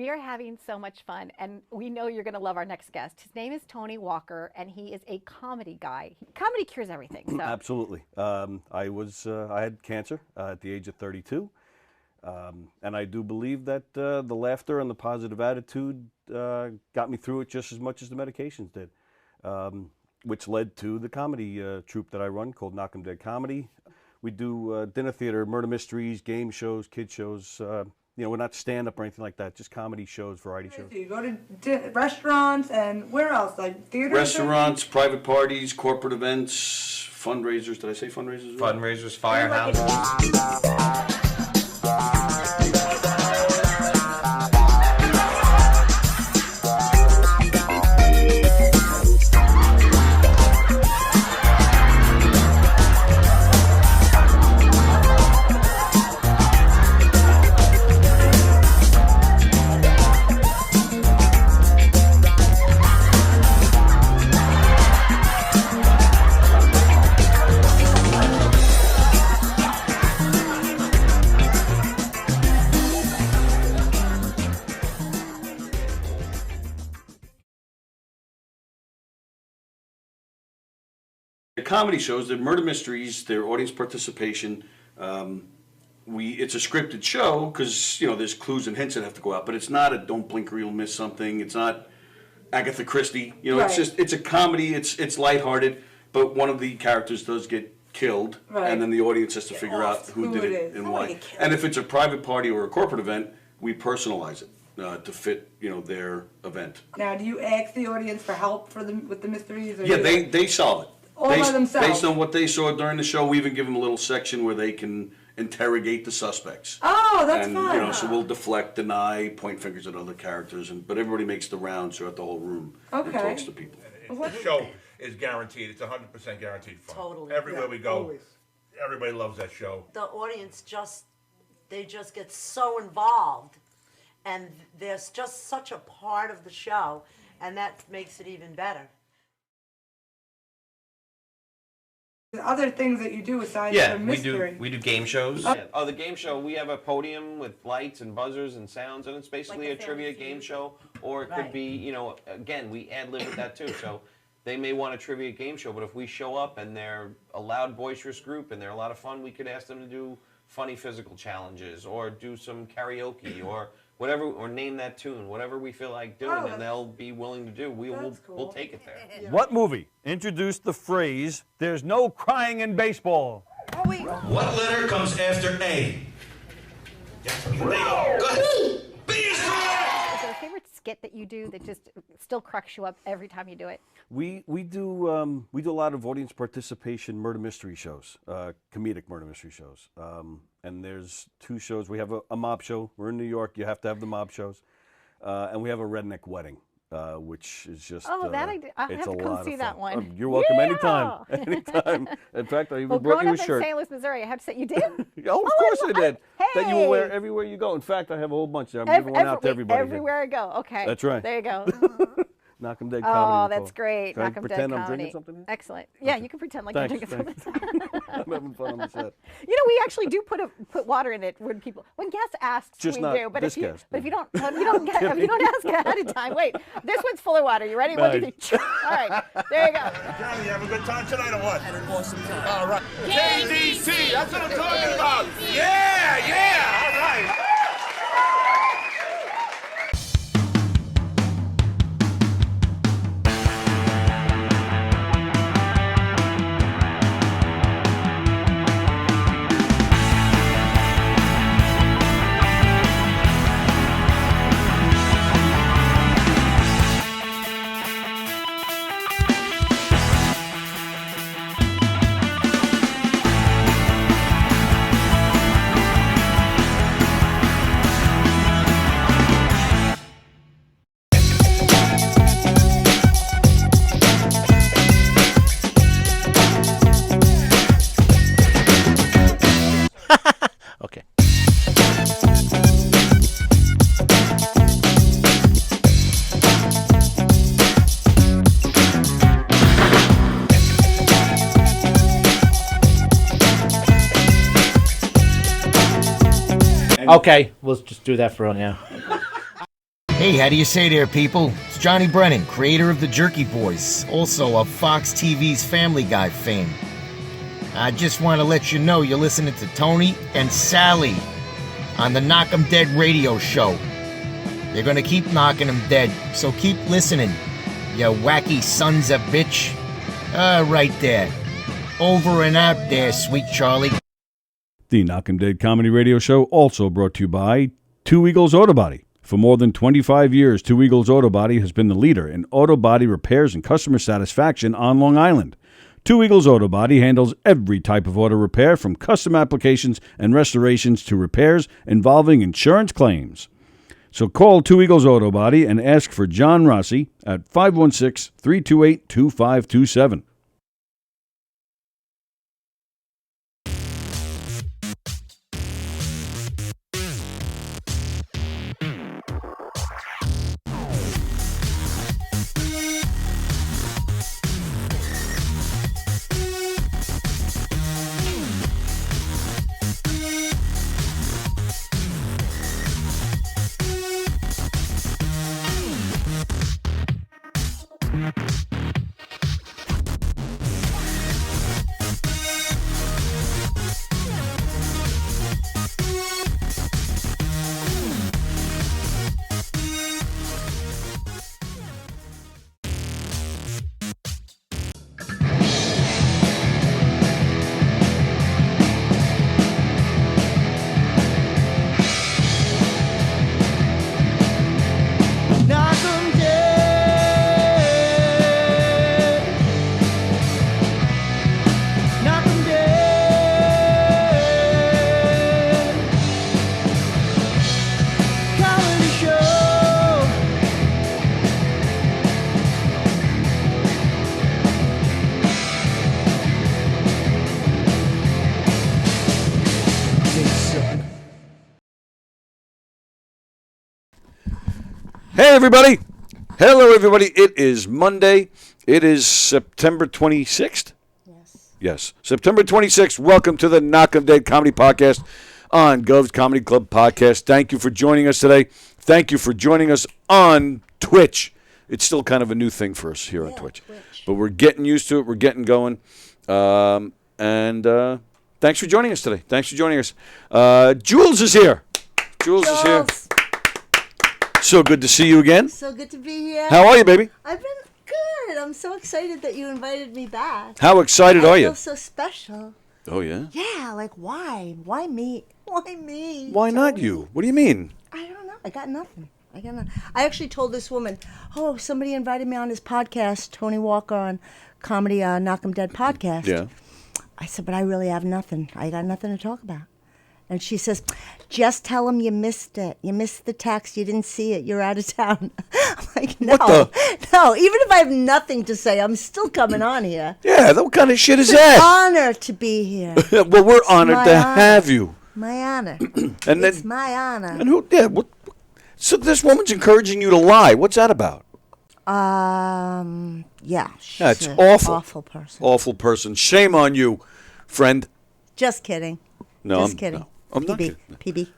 We are having so much fun, and we know you're going to love our next guest. His name is Tony Walker, and he is a comedy guy. Comedy cures everything. So. Absolutely. I had cancer at the age of 32, and I do believe that the laughter and the positive attitude got me through it just as much as the medications did, which led to the comedy troupe that I run called Knock 'em Dead Comedy. We do dinner theater, murder mysteries, game shows, kid shows. We're not stand-up or anything like that, just comedy shows, variety shows. So you go to restaurants and where else? Like theaters? Restaurants, private parties, corporate events, fundraisers. Did I say fundraisers? Fundraisers, firehouse. The comedy shows, they're murder mysteries, they're audience participation. It's a scripted show because there's clues and hints that have to go out, but it's not a don't blink or you'll miss something. It's not Agatha Christie. Right. It's a comedy. It's lighthearted, but one of the characters does get killed, right. And then the audience has to figure out who did it and why. And if it's a private party or a corporate event, we personalize it to fit their event. Now, do you ask the audience for help with the mysteries? Or Yeah, they solve it. All by themselves. Based on what they saw during the show, we even give them a little section where they can interrogate the suspects. Oh, that's and, fun. So we'll deflect, deny, point fingers at other characters, but everybody makes the rounds throughout the whole room and Okay. talks to people. The show is guaranteed. It's 100% guaranteed fun. Totally. Everywhere we go, always. everybody loves that show. The audience they just get so involved, and there's just such a part of the show, and that makes it even better. Other things that you do aside Yeah, from we mystery. do game shows. Oh, the game show, we have a podium with lights and buzzers and sounds, and it's basically Like a a trivia Family game Feud. show, or it Right. could be, again, we ad-lib with that too, so they may want a trivia game show, but if we show up and they're a loud, boisterous group and they're a lot of fun, we could ask them to do funny physical challenges, or do some karaoke, or whatever, or name that tune, whatever we feel like doing, and they'll be willing to do, we'll That's cool. we'll take it there. What movie introduced the phrase, "There's no crying in baseball"? Oh, wait. What letter comes after A? Yes. Go ahead. B is correct! Is there a favorite skit that you do that just still cracks you up every time you do it? We do a lot of audience participation murder mystery shows, comedic murder mystery shows. And there's two shows. We have a mob show. We're in New York. You have to have the mob shows. And we have a redneck wedding, which is just Oh, that I have it's to a come lot see of that fun. one. You're welcome Yeah! anytime. Anytime. In fact, I even Well, brought growing you a up in shirt. St. Louis, Missouri, I have to say, you did? Oh, of course I did. That you will wear Hey! everywhere you go. In fact, I have a whole bunch. I'm giving one out to everybody. Everywhere I go. Okay. That's right. There you go. Knock 'em Dead Oh, Comedy. that's great. Can I Knock 'em Dead pretend I'm Comedy. drinking something? Excellent. Yeah, you can pretend like Thanks, you're drinking something. I'm having fun on the set. We actually do put water in it when guests ask. Just we not do. But this if you guest, but if no. you don't if you don't ask ahead of time, wait, this one's full of water. You ready? One, two, three. All right, there you go. Johnny, you have a good time tonight or what? Had an awesome time. All right. KDC, that's what I'm talking about. Yeah, all right. Okay, we'll just do that for now. Hey, how do you say there, people? It's Johnny Brennan, creator of the Jerky Boys, also of Fox TV's Family Guy fame. I just want to let you know you're listening to Tony and Sally on the Knock 'em Dead radio show. They're gonna keep knocking 'em dead, so keep listening, you wacky sons of bitch. Right there. Over and out there, sweet Charlie. The Knock 'em Dead Comedy Radio Show also brought to you by Two Eagles Auto Body. For more than 25 years, Two Eagles Auto Body has been the leader in auto body repairs and customer satisfaction on Long Island. Two Eagles Auto Body handles every type of auto repair, from custom applications and restorations to repairs involving insurance claims. So call Two Eagles Auto Body and ask for John Rossi at 516-328-2527. Hey, everybody. Hello, everybody. It is Monday. It is September 26th? Yes. September 26th. Welcome to the Knock 'em Dead Comedy Podcast on Gov's Comedy Club Podcast. Thank you for joining us today. Thank you for joining us on Twitch. It's still kind of a new thing for us here on Twitch. But we're getting used to it. We're getting going. And thanks for joining us today. Thanks for joining us. Jules is here. Jules is here. So good to see you again. So good to be here. How are you, baby? I've been good. I'm so excited that you invited me back. How excited are you? I feel so special. Oh, yeah? Yeah, like why? Why me? Why me? Why not you? What do you mean? I don't know. I got nothing. I actually told this woman, oh, somebody invited me on his podcast, Tony Walker on Comedy Knock 'em Dead podcast. Yeah. I said, but I really have nothing. I got nothing to talk about. And she says, just tell him you missed it. You missed the text. You didn't see it. You're out of town. I'm like, no. No, even if I have nothing to say, I'm still coming on here. Yeah, what kind of shit is It's that? an honor to be here. Well, we're honored to have you. My honor. And It's then, my honor. and who? Yeah. What? So this woman's encouraging you to lie. What's that about? Yeah. She's That's an awful. awful person. Awful person. Shame on you, friend. Just kidding. No, Just I'm kidding. no, I'm not PB. kidding. PB.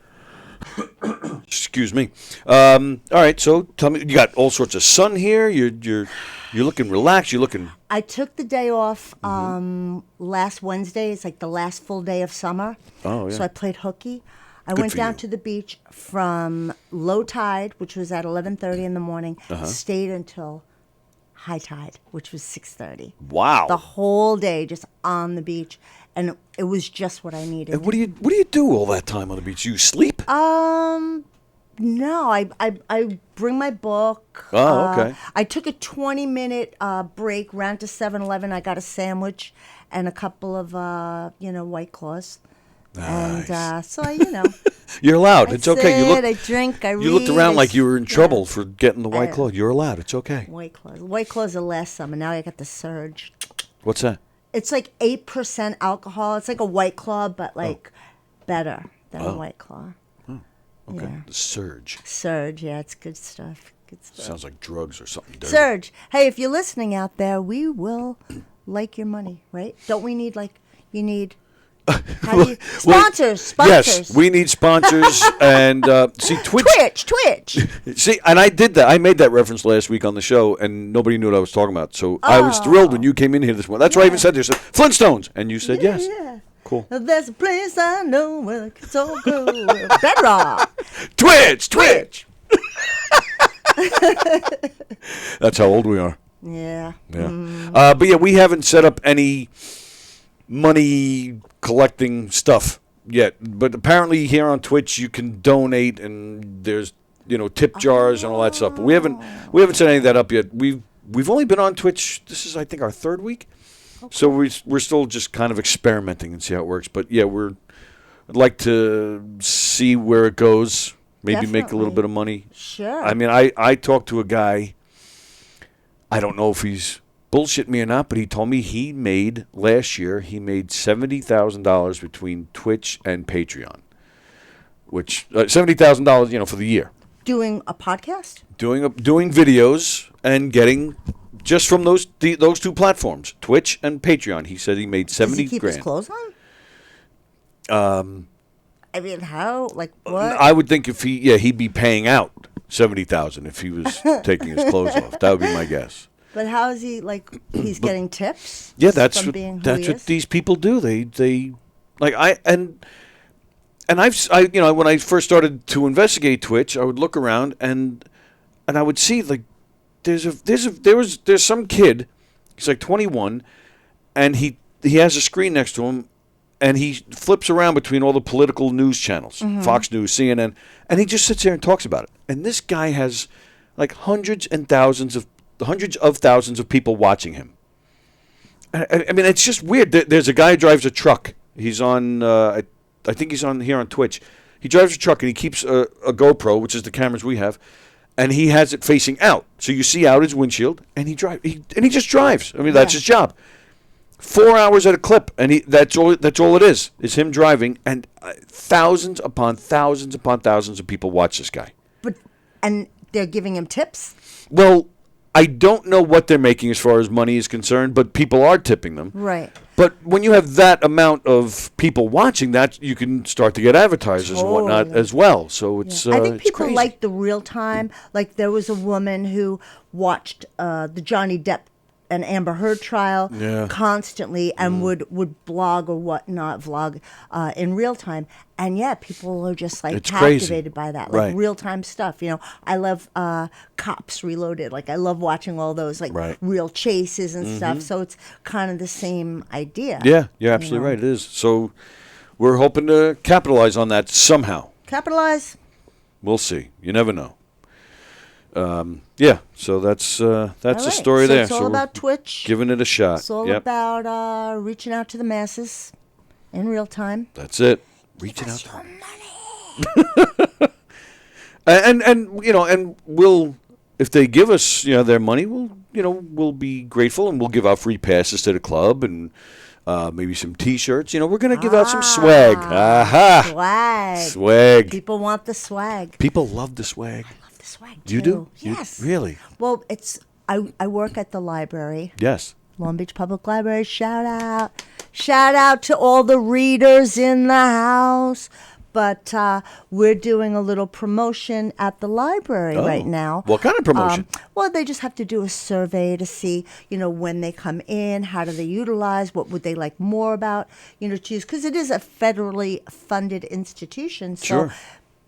Excuse me. All right. So tell me, you got all sorts of sun here. You're looking relaxed. You're looking. I took the day off last Wednesday. It's like the last full day of summer. Oh, yeah. So I played hooky. I Good went for down you. to the beach from low tide, which was at 11:30 in the morning, stayed until high tide, which was 6:30. Wow. The whole day just on the beach, and it was just what I needed. And what do you do all that time on the beach? You sleep? No, I bring my book. Oh, okay. I took a 20-minute break, ran to 7-Eleven. I got a sandwich and a couple of, White Claws. Nice. And so, You're allowed. I It's okay. sit, I drink, I read. You looked around like you were in Yeah. trouble for getting the White Claw. You're allowed. It's okay. White Claws. White Claws are last summer. Now I got the Surge. What's that? It's like 8% alcohol. It's like a White Claw, but better than a White Claw. Okay. Yeah. The Surge. Surge, yeah, it's good stuff. Good stuff. Sounds like drugs or something dirty. Surge. Hey, if you're listening out there, we will like your money, right? Don't we need you need How do you, sponsors. Yes, we need sponsors. And see, Twitch. See, and I did that. I made that reference last week on the show, and nobody knew what I was talking about. So I was thrilled when you came in here this morning. That's why I even said to you, Flintstones. And you said yes. Yeah. Cool. There's a place I know where the kids all go. Bedrock. Twitch. That's how old we are. Yeah. Yeah. But yeah, we haven't set up any money collecting stuff yet. But apparently here on Twitch you can donate, and there's tip jars and all that stuff. But we haven't set any of that up yet. We've only been on Twitch. This is, I think, our 3rd week. Okay. So we're still just kind of experimenting and see how it works. But yeah, I'd like to see where it goes. Maybe make a little bit of money. Sure. I mean, I talked to a guy. I don't know if he's bullshit me or not, but he told me last year he made $70,000 between Twitch and Patreon, which $70,000 for the year. Doing a podcast. Doing videos and getting just from those 2 platforms, Twitch and Patreon. He said he made $70,000. Does he keep his clothes on? I mean, how? Like what? I would think if he'd be paying out $70,000 if he was taking his clothes off. That would be my guess. But how is he he's getting tips? Yeah, that's what these people do. They like when I first started to investigate Twitch, I would look around and I would see there's some kid, he's like 21, and he has a screen next to him. And he flips around between all the political news channels, Fox News, CNN, and he just sits there and talks about it. And this guy has like hundreds of thousands of people watching him. I mean, it's just weird. There's a guy who drives a truck. He's on, I think he's on here on Twitch. He drives a truck and he keeps a GoPro, which is the cameras we have, and he has it facing out. So you see out his windshield, and he just drives. I mean, that's his job. 4 hours at a clip, and that's all it is him driving, and thousands upon thousands upon thousands of people watch this guy. And they're giving him tips? Well, I don't know what they're making as far as money is concerned, but people are tipping them. Right. But when you have that amount of people watching that, you can start to get advertisers and whatnot as well. So it's I think people crazy. like the real time. Like there was a woman who watched the Johnny Depp and Amber Heard trial constantly and would blog or whatnot, vlog in real time. And people are just it's captivated by that, right. real time stuff. I love Cops Reloaded. I love watching all those real chases and stuff. So it's kind of the same idea. Yeah, you're absolutely right. It is. So we're hoping to capitalize on that somehow. Capitalize. We'll see. You never know. So that's the story so there. It's all about Twitch. Giving it a shot. It's all about reaching out to the masses in real time. That's it. Reaching out. and we'll, if they give us their money, we'll be grateful, and we'll give out free passes to the club and maybe some T-shirts. We're gonna give out some swag. Aha! Swag. People want the swag. People love the swag. Swag too. You do? Yes. Really? Well, I work at the library. Yes. Long Beach Public Library. Shout out to all the readers in the house. But we're doing a little promotion at the library right now. What kind of promotion? Well, they just have to do a survey to see, when they come in, how do they utilize, what would they like more about, choose. Because it is a federally funded institution. So sure.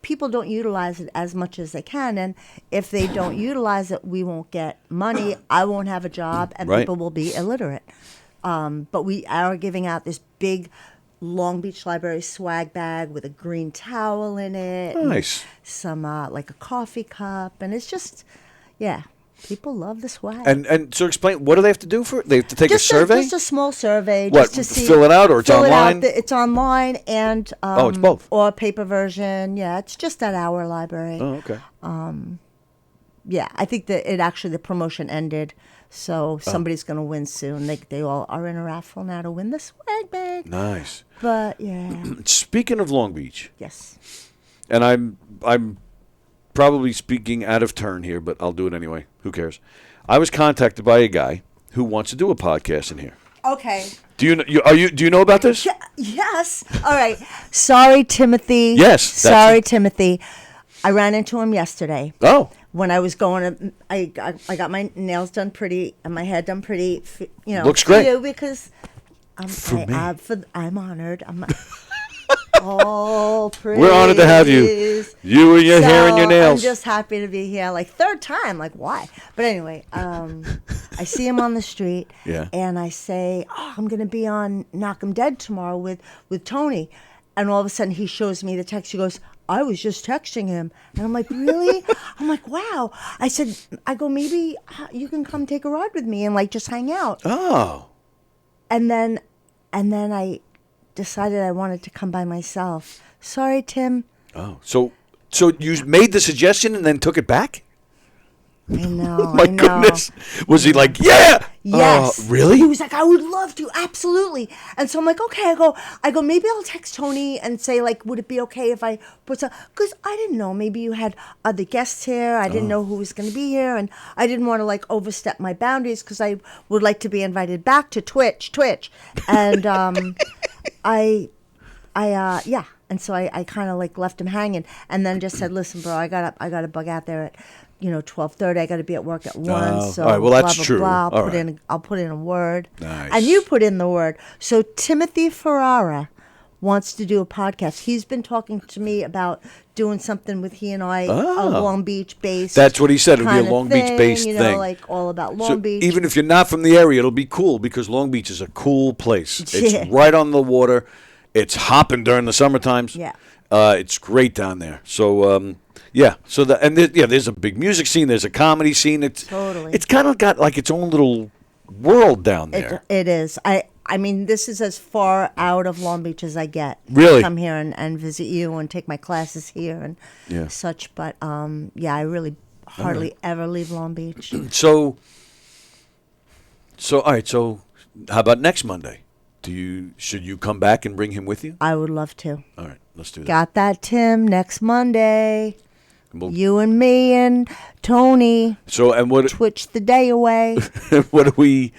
People don't utilize it as much as they can, and if they don't utilize it, we won't get money. I won't have a job, and people will be illiterate. But we are giving out this big Long Beach Library swag bag with a green towel in it. Nice. Some like a coffee cup, and it's just, people love the swag. And so explain, what do they have to do for it? They have to take a survey? Just a small survey. What, just to see, fill it out, or it's online? It's online and it's both. Or a paper version. Yeah, it's just at our library. Oh, okay. I think that the promotion ended, so somebody's going to win soon. They all are in a raffle now to win the swag bag. Nice. But Speaking of Long Beach. Yes. And I'm probably speaking out of turn here, but I'll do it anyway. Who cares? I was contacted by a guy who wants to do a podcast in here. Okay. Do you know about this? Yes. All right. Sorry, Timothy. Yes, that's Sorry, it. Timothy. I ran into him yesterday. Oh. When I was going to, I got my nails done pretty and my hair done pretty. Looks for great. you because I'm honored. Oh, pretty. We're honored to have you. You and your hair and your nails. I'm just happy to be here. Like third time. Like why? But anyway, I see him on the street. Yeah. And I say, oh, I'm gonna be on Knock 'Em Dead tomorrow with Tony, and all of a sudden he shows me the text. He goes, I was just texting him, and I'm like, really? I'm like, wow. I go, maybe you can come take a ride with me and like just hang out. Oh. And then I decided I wanted to come by myself. Sorry, Tim. Oh. So you made the suggestion and then took it back? I know. My goodness. Was he like, yeah? Yes. Really? He was like, I would love to, absolutely. And so I'm like, okay. I go, maybe I'll text Tony and say, like, would it be okay if I put some, because I didn't know, maybe you had other guests here. I didn't know who was going to be here, and I didn't want to like overstep my boundaries because I would like to be invited back to Twitch. And yeah. And so I kind of like left him hanging, and then just said, listen, bro, I got to bug out there at 12:30. I got to be at work at 1. So all right, well, that's blah, blah, true. blah. All right. I'll put in a word. Nice. And you put in the word. So Timothy Ferrara wants to do a podcast. He's been talking to me about doing something with he and I, a Long Beach based. That's what he said. It'll be a kind of Long Beach based thing. thing. Like all about Long So Beach. even if you're not from the area, it'll be cool because Long Beach is a cool place. It's Yeah. right on the water. It's hopping during the summer times. Yeah. It's great down there. So yeah. So there's a big music scene. There's a comedy scene. It's kind of got like its own little world down there. It is. I mean, this is as far out of Long Beach as I get. Really? Come here and visit you and take my classes here and such. But yeah, I really hardly ever leave Long Beach. So all right. So how about next Monday? Should you come back and bring him with you? I would love to. All right, let's do that. Got that, Tim? Next Monday. You and me and Tony. So and what? Twitch the day away. What do we?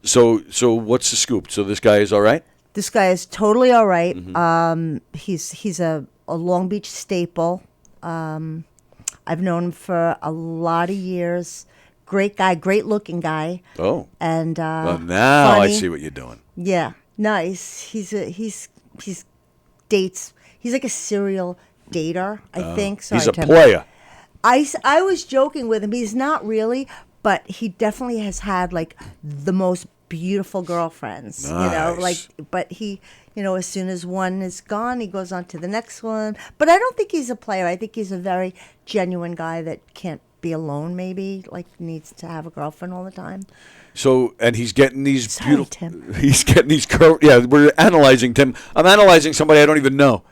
So what's the scoop? So this guy is all right? This guy is totally all right. Mm-hmm. He's a Long Beach staple. I've known him for a lot of years. Great guy, great looking guy. Oh. And well, now funny. I see what you're doing. Yeah, nice. He's dates. He's like a serial dater, I think. Sorry, He's a Tim. player. I was joking with him. He's not really, but he definitely has had like the most beautiful girlfriends. Nice. But he, as soon as one is gone, he goes on to the next one. But I don't think he's a player. I think he's a very genuine guy that can't be alone. Maybe like needs to have a girlfriend all the time. So and he's getting these Sorry, beautiful. Tim. He's getting these. We're analyzing Tim. I'm analyzing somebody I don't even know.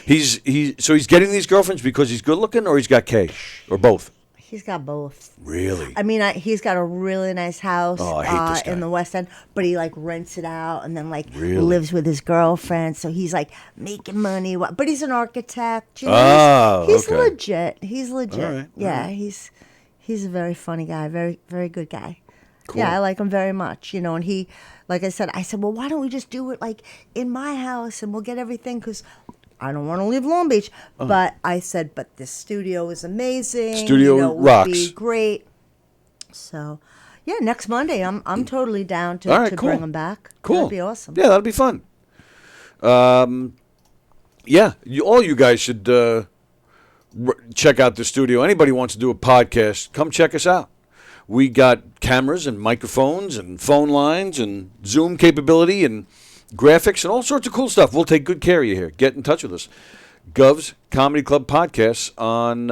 He's getting these girlfriends because he's good looking, or he's got cash, or both. He's got both. Really? I mean, he's got a really nice house Oh, I hate this guy. in the West End, but he like rents it out and then like Really? lives with his girlfriend. So he's like making money, but he's an architect. He's okay. legit. He's legit. All right, Yeah, all right. he's a very funny guy, very very good guy. Cool. Yeah, I like him very much. And he, like I said, well, why don't we just do it like in my house and we'll get everything because I don't want to leave Long Beach. But I said, but this studio is amazing. Studio rocks. Would be great. So, yeah, next Monday, I'm totally down All to right, cool. bring him back. Cool. That'd be awesome. Yeah, that'll be fun. Yeah, all you guys should check out the studio. Anybody wants to do a podcast, come check us out. We got cameras and microphones and phone lines and Zoom capability and graphics and all sorts of cool stuff. We'll take good care of you here. Get in touch with us. Gov's Comedy Club Podcasts on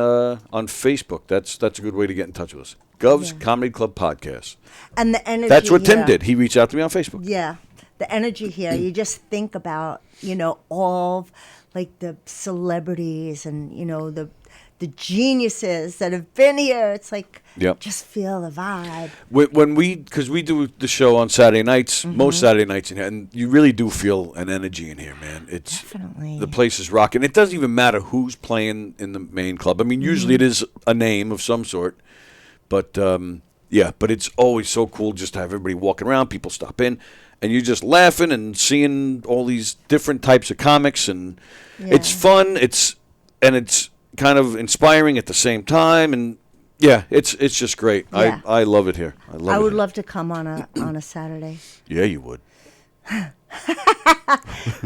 Facebook. That's a good way to get in touch with us. Gov's Comedy Club Podcasts. And the energy. That's what Tim here- did. He reached out to me on Facebook. Yeah, the energy here. You just think about all of, like the celebrities and the geniuses that have been here. It's like Yep. just feel the vibe. Because we do the show on Saturday nights, Mm-hmm. most Saturday nights in here, and you really do feel an energy in here, man. It's Definitely. the place is rocking. It doesn't even matter who's playing in the main club. I mean, usually Mm-hmm. it is a name of some sort, but yeah, but it's always so cool just to have everybody walking around. People stop in, and you're just laughing and seeing all these different types of comics, and it's fun. It's kind of inspiring at the same time, and it's just great. Yeah. I love it here. I would love to come on a Saturday. Yeah, you would.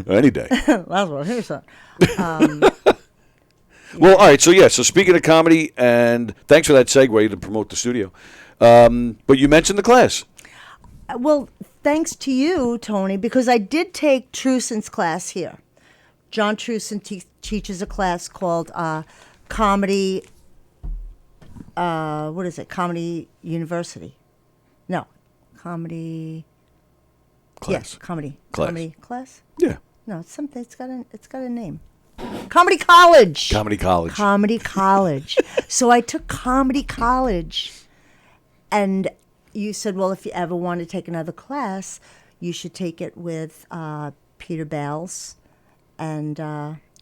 Any day. That's what he said. Well, all right. So speaking of comedy, and thanks for that segue to promote the studio. But you mentioned the class. Well, thanks to you, Tony, because I did take Truson's class here. John Truson teaches a class called Comedy. What is it? Comedy University? No, Comedy. Class. Yes, comedy. Class. Comedy class. Yeah. No, it's something. It's got a name. Comedy College. Comedy College. Comedy College. So I took Comedy College, and you said, well, if you ever want to take another class, you should take it with Peter Bales and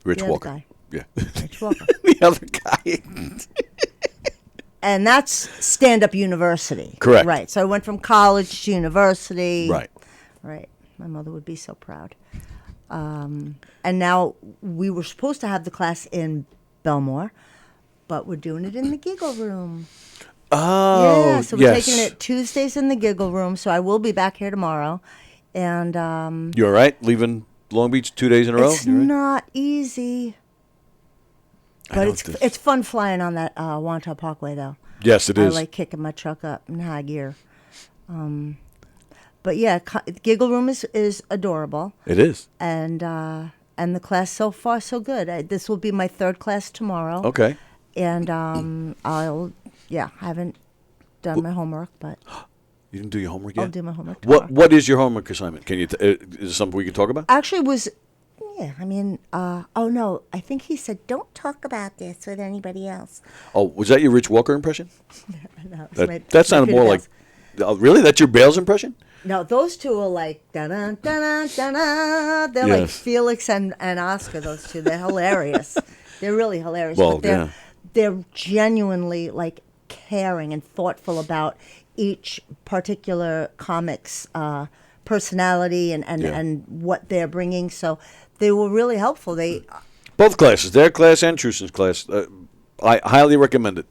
Rich the other Walker. guy. Yeah. Rich Walker. The other guy. And that's Stand-Up University. Correct. Right. So I went from college to university. Right. Right. My mother would be so proud. And now we were supposed to have the class in Belmore, but we're doing it in the Giggle Room. Oh, yeah, so we're taking it Tuesdays in the Giggle Room. So I will be back here tomorrow. And you all right? Leaving Long Beach 2 days in a row? it's You all right? not easy. But it's fun flying on that Wantagh Parkway, though. Yes, it is. I like kicking my truck up in high gear. But yeah, Giggle Room is adorable. It is. And the class so far so good. This will be my third class tomorrow. Okay. And I haven't done my homework, but You didn't do your homework yet? I'll do my homework tomorrow. What is your homework assignment? Can you? Is it something we can talk about? Actually, oh no, I think he said don't talk about this with anybody else. Oh, was that your Rich Walker impression? No, it's That sounded more like. Oh, really? That's your Bales impression? No, those two are like da-da, da-da, da-da. They're like Yes. Felix and Oscar. Those two, they're hilarious. They're really hilarious. Well, but they're genuinely like caring and thoughtful about each particular comic's personality and what they're bringing. So they were really helpful. They Both classes, their class and Truson's class. I highly recommend it.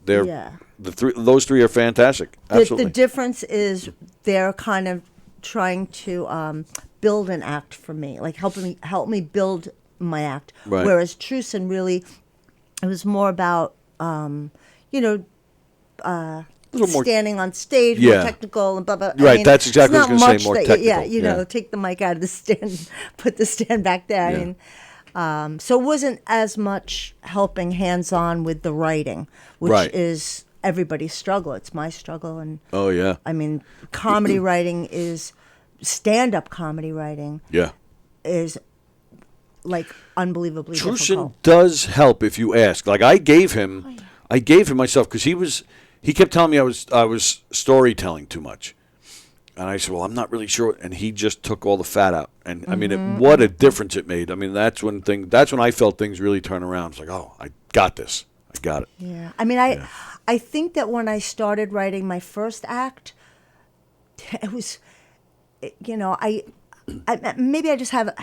Those three are fantastic. Absolutely. The difference is they're kind of trying to build an act for me, like help me build my act. Right. Whereas Truson really, it was more about standing on stage, more technical and blah blah. Right, that's exactly what I was going gonna say, more technical, Yeah, yeah. take the mic out of the stand, put the stand back there. Yeah. I mean, so it wasn't as much helping hands-on with the writing, which Right. is everybody's struggle. It's my struggle, and Oh yeah. I mean, comedy writing is stand-up comedy writing. Yeah. Is like unbelievably Truson difficult. does help if you ask. Like I gave him myself because he kept telling me I was storytelling too much, and I said, well, I'm not really sure, and he just took all the fat out, and I mean, what a difference it made. I mean, that's when I felt things really turn around. It's like, oh, I got this, I got it. Yeah, I mean, I think that when I started writing my first act, it was, I maybe I just had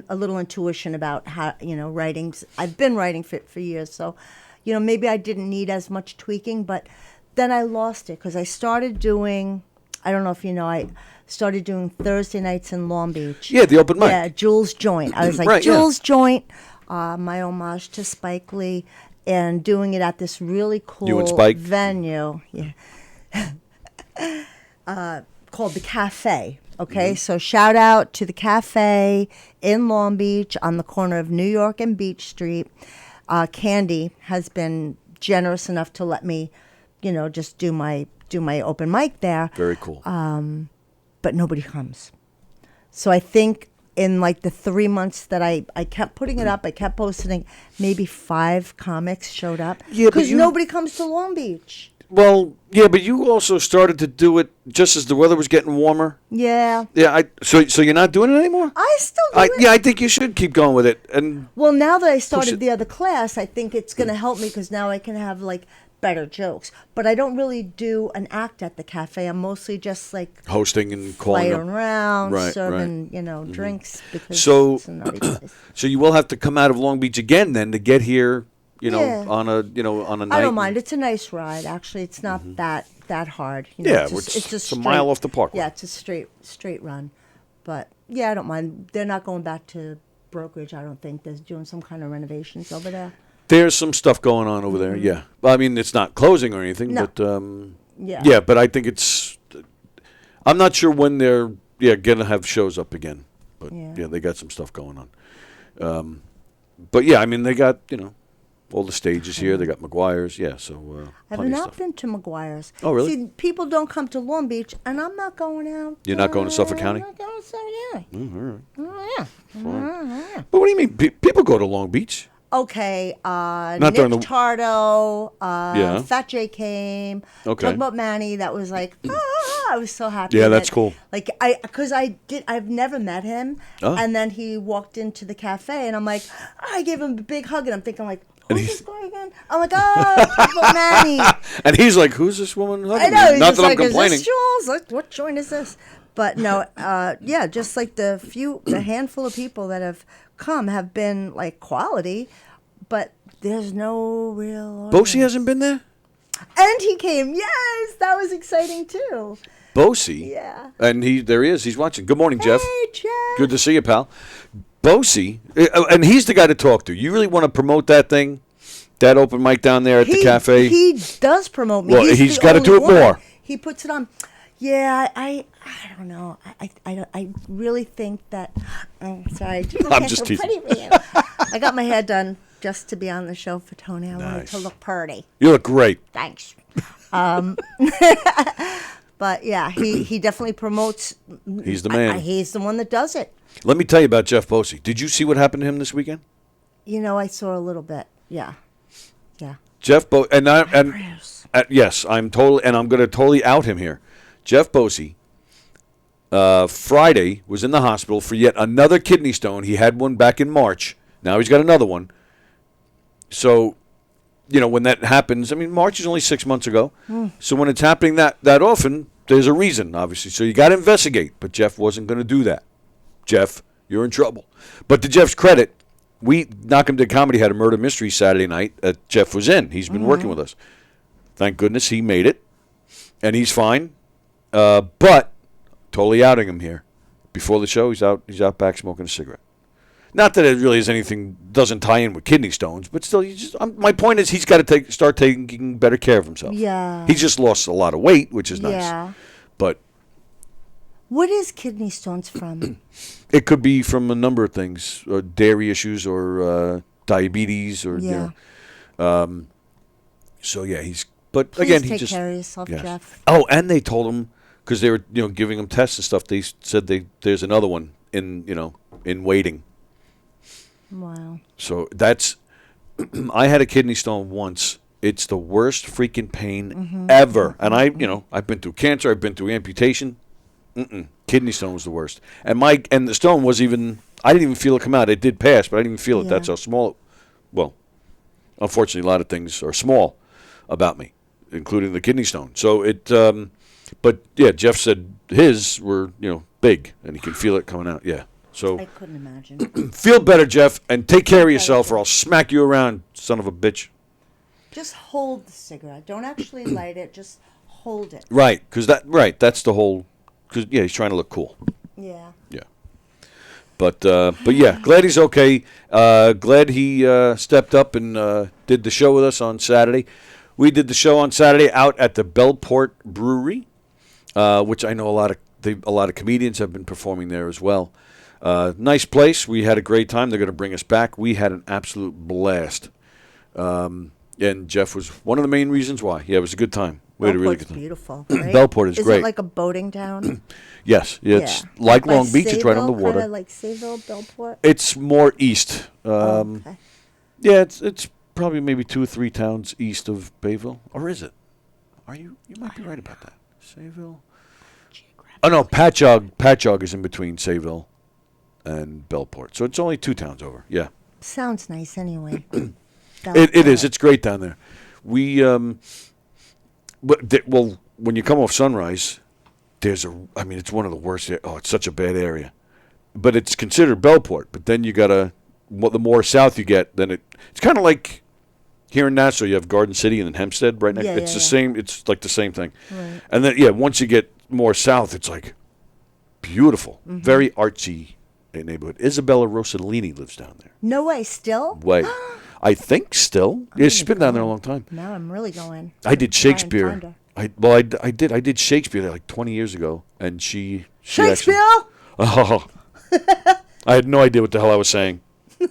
a little intuition about how writing. I've been writing for years, so maybe I didn't need as much tweaking. But then I lost it because I started doing. I don't know if you know. I started doing Thursday nights in Long Beach. Yeah, the open mic. Yeah, Jules Joint. I was like Right, yeah. Jules Joint, my homage to Spike Lee, and doing it at this really cool You and Spike? venue. Yeah. Called the Cafe. Okay, so shout out to the Cafe in Long Beach on the corner of New York and Beach Street. Candy has been generous enough to let me, just do my open mic there. Very cool. But nobody comes. So I think in like the 3 months that I kept putting it up, I kept posting, maybe 5 comics showed up. Yeah, but because nobody comes to Long Beach. Well, yeah, but you also started to do it just as the weather was getting warmer. Yeah. Yeah, so you're not doing it anymore? I still do it. Yeah, I think you should keep going with it. And Well, now that I it. started the other class, I think it's going to help me because now I can have like better jokes. But I don't really do an act at the cafe. I'm mostly just like Hosting and calling flying up. around, Right, serving, drinks because So- it's a naughty place. So you will have to come out of Long Beach again then to get here, Yeah. on a night. I don't mind. It's a nice ride. Actually, it's not that hard. Yeah, it's, it's just a straight, mile off the parkway. Yeah, it's a straight run. But yeah, I don't mind. They're not going back to brokerage. I don't think they're doing some kind of renovations over there. There's some stuff going on over there. Yeah. I mean, it's not closing or anything, No. but Yeah. yeah, but I think it's. I'm not sure when they're gonna have shows up again, but Yeah. they got some stuff going on. But yeah, I mean they got all the stages here. They got McGuire's. Yeah, so I've plenty of not stuff. been to McGuire's. Oh, really? See, people don't come to Long Beach, and I'm not going out. You're not going to Suffolk County? I'm not going to Suffolk County. All right. Yeah. But what do you mean? People go to Long Beach. Okay, Not Nick during the- Tardo, Yeah. Fat J came. Okay. Talking about Manny, that was like, I was so happy. Yeah, that's that- cool. Like I've never met him, Oh. and then he walked into the cafe, and I'm like, I gave him a big hug, and I'm thinking like, And who's he's- this guy again? I'm like, oh, talk about Manny. And he's like, "Who's this woman hugging I know. me?" He's Not just that I'm like, complaining. is this Jules? Like, what joint is this? But no, yeah, just like the handful of people that have come have been like quality, but there's no real. Bosie hasn't been there. And he came. Yes, that was exciting too. Bosie. Yeah. And there he is. He's watching. Good morning, Jeff. Hey, Jeff. Good to see you, pal. Bosie, and he's the guy to talk to. You really want to promote that thing, that open mic down there at the cafe? He does promote me. Well, he's the gotta do only it one. more. He puts it on. Yeah, I don't know. I really think that. Sorry, I'm just teasing. pretty for you. I got my hair done just to be on the show for Tony. I wanted to Nice. look pretty. You look great. Thanks. But yeah, he definitely promotes. He's the man. He's the one that does it. Let me tell you about Jeff Bosie. Did you see what happened to him this weekend? I saw a little bit. Yeah. Jeff Bosie, Bruce. yes, I'm going to totally out him here. Jeff Bosie, Friday was in the hospital for yet another kidney stone. He had one back in March. Now he's got another one. So, when that happens, I mean, March is only 6 months ago. So when it's happening that often, there's a reason, obviously. So you got to investigate. But Jeff wasn't going to do that. Jeff, you're in trouble. But to Jeff's credit, Knock 'em Dead Comedy had a murder mystery Saturday night that Jeff was in. He's been working with us. Thank goodness he made it. And he's fine. But totally outing him here. Before the show, he's out back smoking a cigarette. Not that it really is anything, doesn't tie in with kidney stones, but still, my point is he's got to start taking better care of himself. Yeah. He's just lost a lot of weight, which is nice. Yeah. But What is kidney stones from? it could be from a number of things, dairy issues or diabetes or, Yeah. so yeah, but Please again, take he just. care of yourself, Yes. Jeff. Oh, and they told him, because they were, giving him tests and stuff, they said there's another one in waiting. Wow. So that's, I had a kidney stone once. It's the worst freaking pain ever. And I've been through cancer. I've been through amputation. Kidney stone was the worst. And the stone was I didn't even feel it come out. It did pass, but I didn't even feel it. Yeah. That's how small well, unfortunately, a lot of things are small about me, including the kidney stone. So but yeah, Jeff said his were, big and he could feel it coming out. Yeah. So I couldn't imagine. feel better, Jeff, and take care of yourself, or I'll smack you around, son of a bitch. Just hold the cigarette. Don't actually light it. Just hold it. Right, that's the whole. Because he's trying to look cool. Yeah. Yeah. But yeah, glad he's okay. Glad he stepped up and did the show with us on Saturday. We did the show on Saturday out at the Bellport Brewery, which I know a lot of comedians have been performing there as well. Nice place. We had a great time. They're going to bring us back. We had an absolute blast. And Jeff was one of the main reasons why. Yeah, it was a good time. We had a really good Bellport's time. beautiful. Right? Bellport is great. Is it like a boating town? Yes, it's Yeah. like By Long Beach. It's right on the Sayville, water. Kinda like Sayville, Bellport. It's more east. Okay. Yeah, it's probably maybe 2 or 3 towns east of Bayville, or is it? You might be right about that. Sayville. Oh no, Patchogue is in between Sayville and Bellport, so it's only 2 towns over. Yeah, Sounds nice anyway. it is. It's great down there. We well, when you come off Sunrise, it's one of the worst. It's such a bad area, but it's considered Bellport. But then you gotta, the more south you get, then it's kind of like here in Nassau. You have Garden City and then Hempstead right next. It's the same. It's like the same thing. Right. And then once you get more south, it's like beautiful, very artsy neighborhood. Isabella Rossellini lives down there. No way, still? Way. I think still. Yeah, she's been down there a long time. Now I'm really going. I did Try and Shakespeare. find her. I did Shakespeare there like 20 years ago, and she Shakespeare? Actually, I had no idea what the hell I was saying. You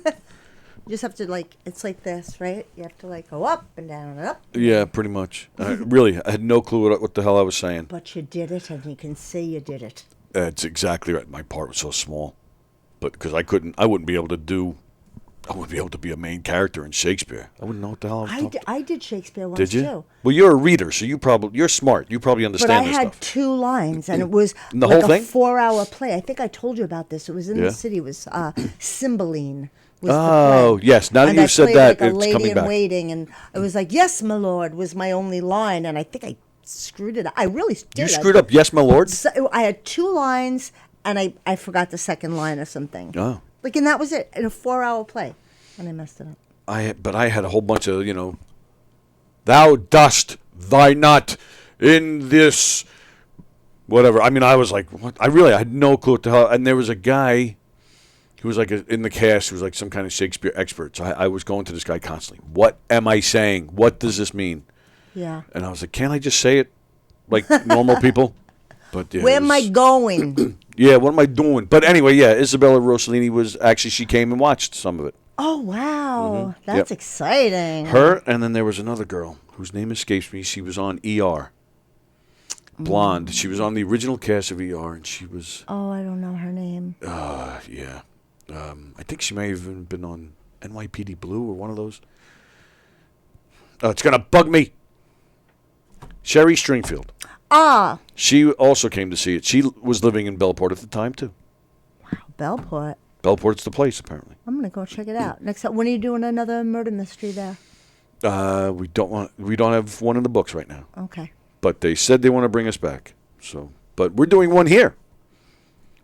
just have to it's like this, right? You have to go up and down and up. Yeah, pretty much. Really, I had no clue what the hell I was saying. But you did it, and you can see you did it. That's exactly right. My part was so small, but because I wouldn't be able to be a main character in Shakespeare. I wouldn't know what the hell I was talking about. I did Shakespeare once Did you? too. Well, you're a reader, so you're smart. You probably But understand I this had stuff. 2 lines, and it was And the like whole a thing? 4-hour play. I think I told you about this. It was in Yeah. the city. It was Cymbeline. Was Oh, the play. yes. Now that And you've I said played that, a it's lady coming in back. waiting, and it was like, "Yes, my lord," was my only line, and I think I screwed it up. I really did. You screwed up, yes, my lord? So, I had 2 lines, and I forgot the second line or something. Oh. And that was it in a 4-hour play, and I messed it up. But I had a whole bunch of, thou dost thy not in this, whatever. I mean, I was like, what? I had no clue what the hell. And there was a guy who was in the cast who was like some kind of Shakespeare expert. So I was going to this guy constantly. What am I saying? What does this mean? Yeah. And I was like, can't I just say it like normal people? But yeah, Where am I going? Yeah, what am I doing? But anyway, yeah, Isabella Rossellini she came and watched some of it. Oh, wow. Mhm. That's Yep. exciting. Her, and then there was another girl whose name escapes me. She was on ER. Blonde. She was on the original cast of ER, and she was, Oh, I don't know her name. yeah. I think she may have even been on NYPD Blue or one of those. It's going to bug me. Sherry Stringfield. Ah, She also came to see it. She was living in Bellport at the time, too. Bellport. Bellport's the place, apparently. I'm gonna go check it out. Next time, when are you doing another murder mystery there? We don't have one in the books right now. Okay. But they said they want to bring us back. But we're doing one here.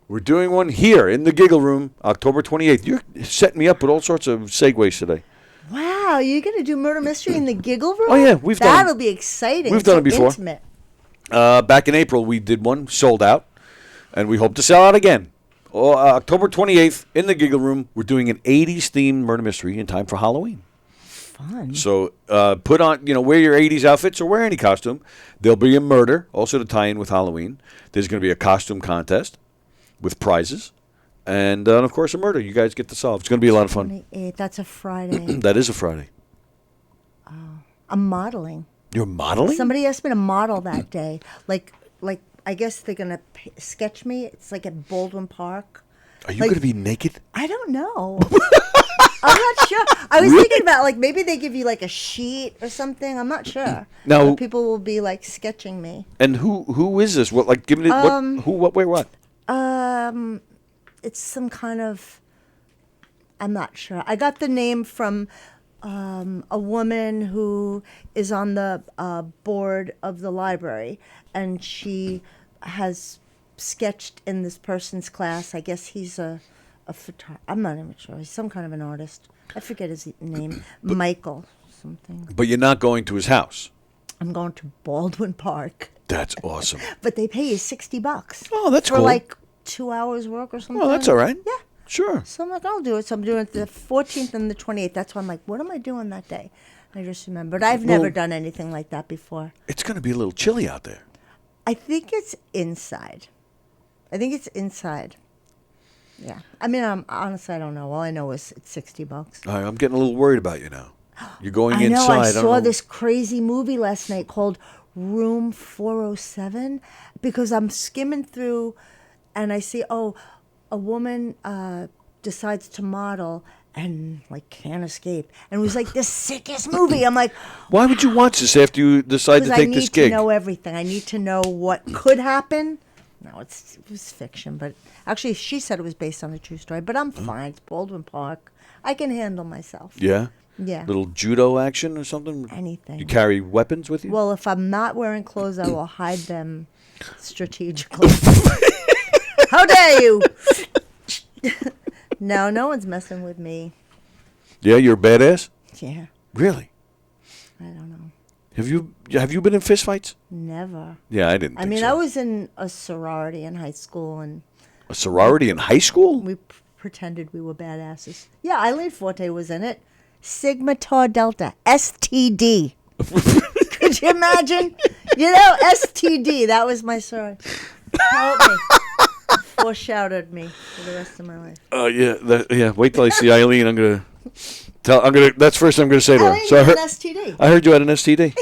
We're doing one here in the Giggle Room, October 28th. You're setting me up with all sorts of segues today. Wow, you're gonna do murder mystery in the Giggle Room? Oh, yeah, we've done- That'll be exciting. we've It's done so it before. Intimate. Back in April, we did one, sold out, and we hope to sell out again. October 28th in the Giggle Room, we're doing an 80s themed murder mystery in time for Halloween. Fun. So put on, wear your 80s outfits or wear any costume. There'll be a murder, also to tie in with Halloween. There's going to be a costume contest with prizes. And, of course, a murder you guys get to solve. It's going to be a lot of fun. 28th, that's a Friday. That is a Friday. I'm modeling. You're modeling? Somebody asked me to model that day. Like I guess they're gonna sketch me. It's like at Baldwin Park. Are you going to be naked? I don't know. I'm not sure. I was thinking about maybe they give you a sheet or something. I'm not sure. No. But people will be sketching me. And who is this? What? Give me who? What? Where? What? It's some kind of. I'm not sure. I got the name from a woman who is on the board of the library, and she has sketched in this person's class. I guess he's a photographer. I'm not even sure. He's some kind of an artist. I forget his name. Michael something. But you're not going to his house. I'm going to Baldwin Park. That's awesome. But they pay you $60. Oh, that's for cool. 2 hours work or something. Oh, that's all right. Yeah. Sure. So I'm like, I'll do it. So I'm doing it the 14th and the 28th. That's why I'm like, what am I doing that day? I just remembered. I've never done anything like that before. It's going to be a little chilly out there. I think it's inside. Yeah. I mean, honestly, I don't know. All I know is it's $60. I'm getting a little worried about you now. You're going I know. inside. I don't saw know. this crazy movie last night called Room 407 because I'm skimming through and I see, a woman decides to model and can't escape. And it was the sickest movie. I'm like, Why would you watch this after you decide to because take I this need gig? to know everything. I need to know what could happen. No, it was fiction, but actually she said it was based on a true story. But I'm fine. It's Baldwin Park. I can handle myself. Yeah. Yeah. Little judo action or something? Anything. You carry weapons with you? Well, if I'm not wearing clothes, I will hide them strategically. How dare you? No one's messing with me. Yeah, you're a badass? Yeah, Really? I don't know. Have you been in fistfights? Never. Yeah, I didn't I think mean, so. I was in a sorority in high school, and A sorority in high school? we pretended we were badasses. Yeah, Eileen Forte was in it. Sigma Tau Delta, STD. Could you imagine? You know, STD. That was my story. Help me. Foreshadowed me for the rest of my life. Yeah. Wait till I see Eileen. That's the first thing I'm gonna say to her. Eileen, So you had an STD. I heard you had an STD.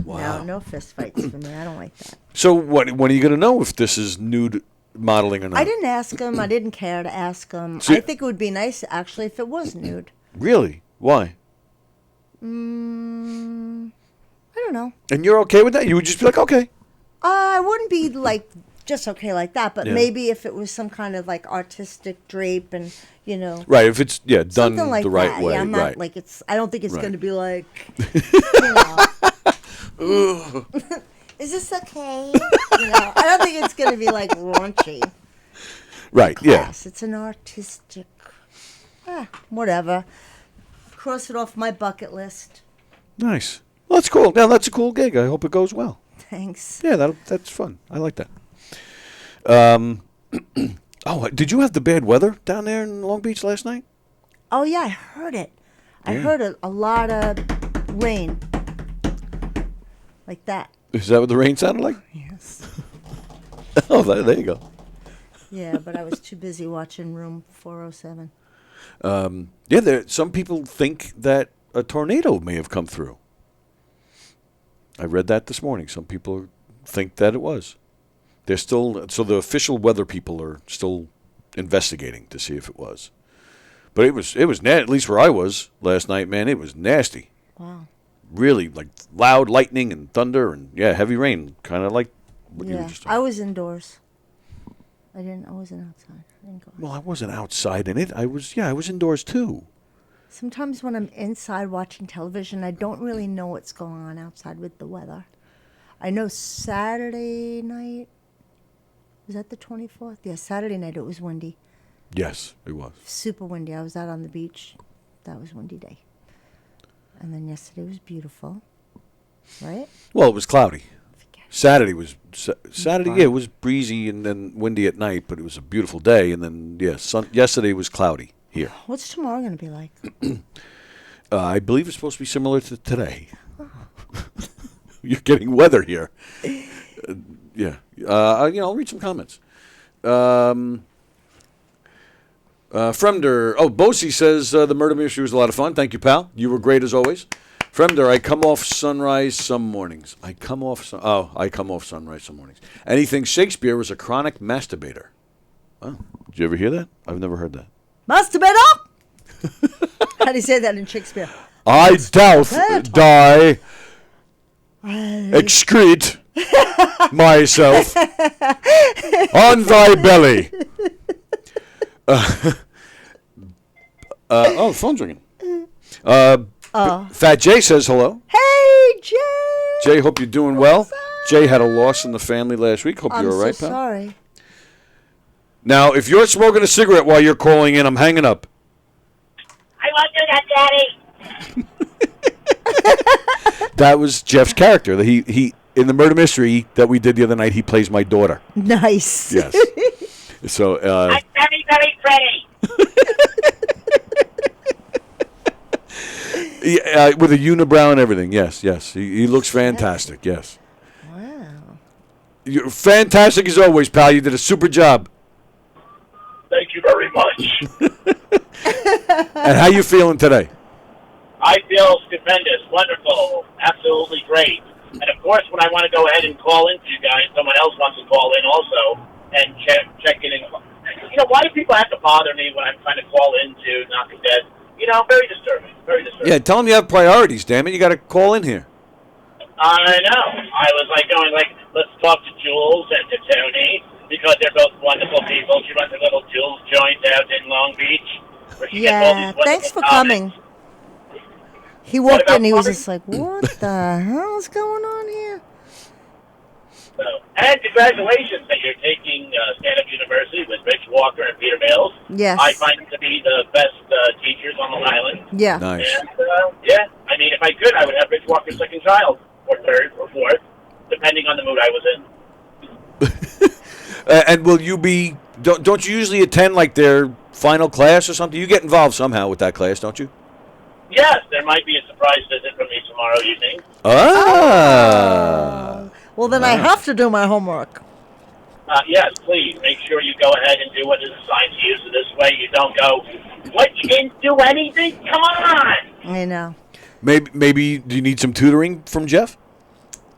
Wow. No fist fights for me. I don't like that. So when are you gonna know if this is nude modeling or not? I didn't ask him. I didn't care to ask him. See- I think it would be nice, actually, if it was nude. Really? Why? I don't know. And you're okay with that? You would just be like, okay. I wouldn't be like just okay like that, but Yeah. maybe if it was some kind of like artistic drape and Right, if it's done something like the right that. way, Yeah, I'm not right. like it's. I don't think it's Right. going to be like. You know. Is this okay? I don't think it's going to be like raunchy. Right, yeah. Class. It's an artistic. Whatever. Cross it off my bucket list. Nice. Well, that's cool. Now that's a cool gig. I hope it goes well. Thanks. Yeah, that's fun. I like that. Oh, did you have the bad weather down there in Long Beach last night? Oh yeah, I heard it. I heard a lot of rain. Like that. Is that what the rain sounded like? Yes. Oh, there you go. Yeah, but I was too busy watching Room 407. Yeah, some people think that a tornado may have come through. I read that this morning. Some people think that it was. They're still, so the official weather people are still investigating to see if it was. But it was at least where I was last night, man, it was nasty. Wow. Really, like loud lightning and thunder and, yeah, heavy rain, kind of like what you were Yeah, just I was indoors. I wasn't outside. I didn't go. Well, I wasn't outside in it. I was indoors too. Sometimes when I'm inside watching television, I don't really know what's going on outside with the weather. I know Saturday night, was that the 24th? Yeah, Saturday night it was windy. Yes, it was. Super windy. I was out on the beach. That was windy day. And then yesterday was beautiful. Right? Well, it was cloudy. Saturday was Saturday. Yeah, it was breezy and then windy at night, but it was a beautiful day. And then yesterday was cloudy here. What's tomorrow going to be like? I believe it's supposed to be similar to today. You're getting weather here. Yeah. I'll read some comments. Fremder. Oh, Bosie says the murder mystery was a lot of fun. Thank you, pal. You were great as always. Fremder, I come off sunrise some mornings. I come off sunrise some mornings. And he thinks Shakespeare was a chronic masturbator. Oh, did you ever hear that? I've never heard that. Masturbator? How do you say that in Shakespeare? I doubt, die, excrete myself on thy belly. The phone's ringing. Fat Jay says hello. Hey, Jay. Jay, hope you're doing well. Jay had a loss in the family last week. Hope you're all right, I'm so pal. sorry. Now, if you're smoking a cigarette while you're calling in, I'm hanging up. I won't do that, Daddy. That was Jeff's character. That he in the murder mystery that we did the other night, he plays my daughter. Nice. Yes. So I'm very, very pretty. with a unibrow and everything. Yes. He looks fantastic. Yes. Wow. You're fantastic as always, pal. You did a super job. Thank you very much. And how you feeling today? I feel stupendous, wonderful, absolutely great. And of course, when I want to go ahead and call into you guys, someone else wants to call in also and check in. Why do people have to bother me when I'm trying to call into Knocking Dead? Very disturbing. Very disturbing. Yeah, tell them you have priorities, damn it. You got to call in here. I know. I was going let's talk to Jules and to Tony because they're both wonderful people. She runs a little Jules joint out in Long Beach. where she gets all these Yeah, wonderful thanks for comments. coming. He walked about in, he was Bobby? just like, what the hell is going on here? So, and congratulations that you're taking stand-up university with Rich Walker and Peter Bales. Yes. I find them to be the best teachers on Long Island. Yeah. Nice. And, yeah, I mean, if I could, I would have Rich Walker's second child, or third, or fourth, depending on the mood I was in. And will you be? Don't you usually attend like their final class or something? You get involved somehow with that class, don't you? Yes, there might be a surprise visit from me tomorrow evening. Ah. Well, then I have to do my homework. Yes, please, make sure you go ahead and do what is assigned to you, so this way you don't go, what, you didn't do anything? Come on! I know. Maybe do you need some tutoring from Jeff?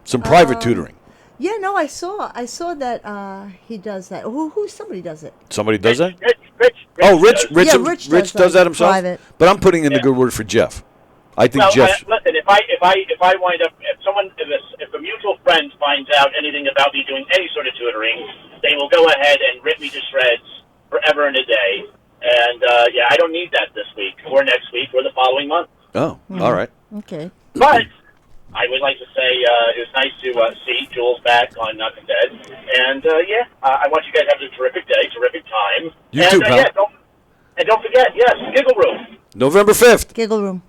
Some private tutoring. Yeah, no, I saw that he does that. Somebody does it. Somebody does that? Rich Oh, Rich Yeah, Rich does that himself. private. But I'm putting in the Yeah. good word for Jeff. I think Well, Jeff. listen, if I wind up, if a mutual friend finds out anything about me doing any sort of tutoring, they will go ahead and rip me to shreds forever and a day. And yeah, I don't need that this week or next week or the following month. Oh, all right. Okay. But I would like to say it was nice to see Jules back on Nothing Dead. And yeah, I want you guys to have a terrific day, terrific time. You and, too, pal. Yeah, don't forget, yes, Giggle Room. November 5th. Giggle Room.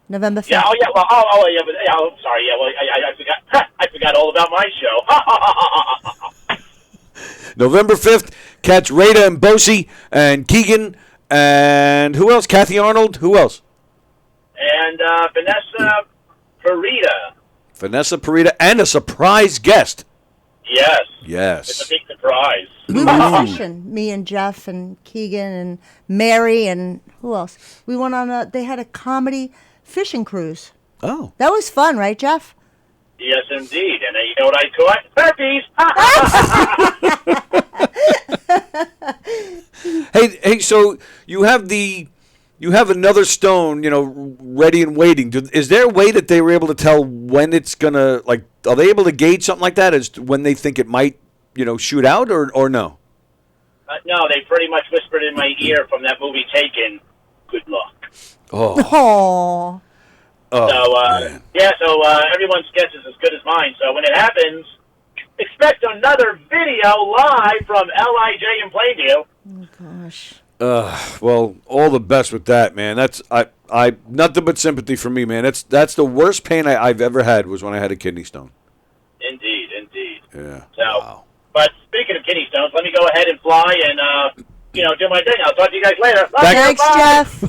November 5th. Yeah, yeah, well, yeah, but, yeah, oh, sorry, yeah, well, I forgot, I forgot all about my show. November 5th. Catch Rada and Bosie and Keegan and who else? Kathy Arnold. Who else? And Vanessa Parita. Vanessa Parita and a surprise guest. Yes. It's a Yes. big surprise. We went fishing, me and Jeff and Keegan and Mary and who else? We went on they had a comedy fishing cruise. Oh. That was fun, right, Jeff? Yes, indeed. And you know what I caught? Herpes. Hey, so you have another stone, ready and waiting. Is there a way that they were able to tell when it's gonna, like, are they able to gauge something like that as to when they think it might, shoot out or no? No, they pretty much whispered in my ear from that movie Taken, good luck. Oh. Oh. Oh, So, man. yeah, so everyone's guess is as good as mine. So when it happens, expect another video live from LIJ in Plainview. Oh gosh. Well, all the best with that, man. That's I nothing but sympathy for me, man. That's the worst pain I've ever had was when I had a kidney stone. Indeed, indeed. Yeah. So, Wow. but speaking of kidney stones, let me go ahead and fly and, do my thing. I'll talk to you guys later. Love you, Thanks, bye. Jeff.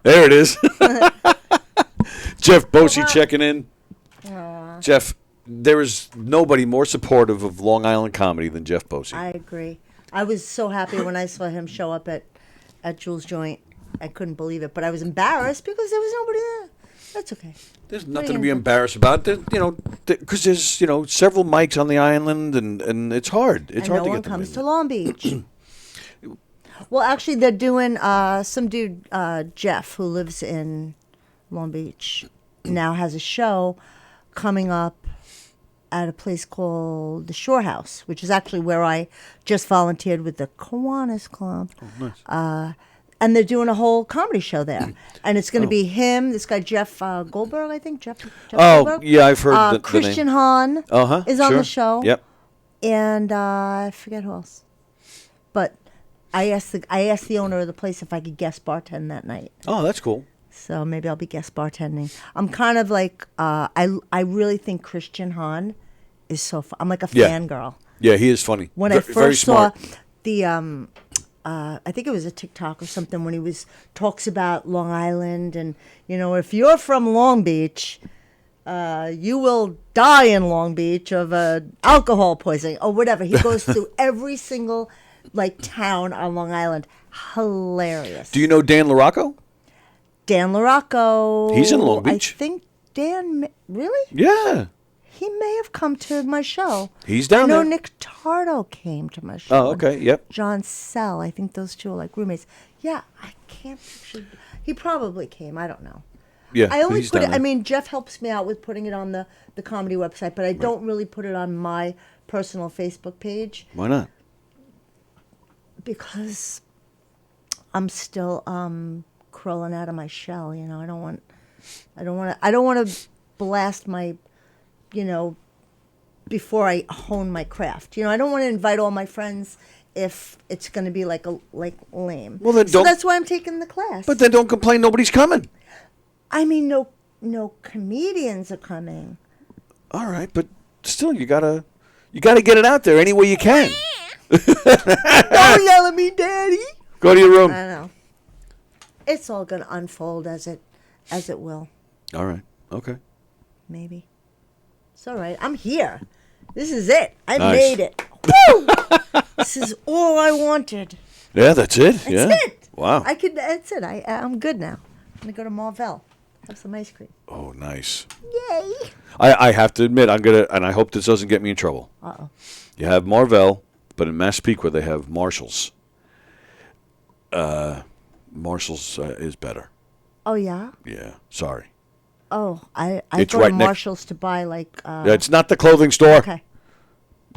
There it is. Jeff Bosie checking in. Jeff, there is nobody more supportive of Long Island comedy than Jeff Bosie. I agree. I was so happy when I saw him show up at Jules' joint. I couldn't believe it, but I was embarrassed because there was nobody there. That's okay. There's nothing to be embarrassed about. Because there's several mics on the island, and it's hard. It's and hard no to one get them comes in to there. Long Beach. Well, actually, they're doing some dude, Jeff, who lives in Long Beach, now has a show coming up at a place called the Shore House, which is actually where I just volunteered with the Kiwanis Club. Oh, nice. And they're doing a whole comedy show there. And it's going to be him, this guy Jeff Goldberg, I think. Jeff Oh, Goldberg. yeah, I've heard the Christian name. Hahn is on sure. the show. Yep. And I forget who else. But I asked the owner of the place if I could guest bartend that night. Oh, that's cool. So maybe I'll be guest bartending. I'm kind of like I really think Christian Hahn is so fun. I'm like a Yeah. fangirl. Yeah, he is funny. When I first saw the I think it was a TikTok or something when he talks about Long Island and if you're from Long Beach, you will die in Long Beach of alcohol poisoning or whatever. He goes through every single town on Long Island. Hilarious. Do you know Dan LaRocco? Dan LaRocco. He's in Long Beach. I think Dan, really? Yeah. He may have come to my show. He's down I know there. Nick Tardo came to my show. Oh, okay. Yep. John Sell. I think those two are like roommates. Yeah, I can't picture. He probably came. I don't know. Yeah. I only he's put down it. there. I mean, Jeff helps me out with putting it on the comedy website, but I don't really put it on my personal Facebook page Why not? because I'm still crawling out of my shell. You know, I don't want to blast my, you know, before I hone my craft. You know, I don't want to invite all my friends if it's going to be like lame. Well, then so don't. that's why I'm taking the class. But then don't complain. Nobody's coming. I mean, no comedians are coming. All right, but still, you gotta get it out there any way you can. Don't yell at me, Daddy. Go to your room. I know. It's all going to unfold as it will. All right. Okay. Maybe. It's all right. I'm here. This is it. I Nice. made it. Woo! This is all I wanted. Yeah, that's it. That's yeah. it. Wow. That's it. I'm good now. I'm going to go to Marvell. Have some ice cream. Oh, nice. Yay. I have to admit, and I hope this doesn't get me in trouble. Uh-oh. You have Marvell, but in Massapequa they have Marshalls. Marshalls is better. Oh, yeah? Yeah. Sorry. Oh, I It's go to right next- Marshall's to buy like... Yeah, it's not the clothing store. Okay.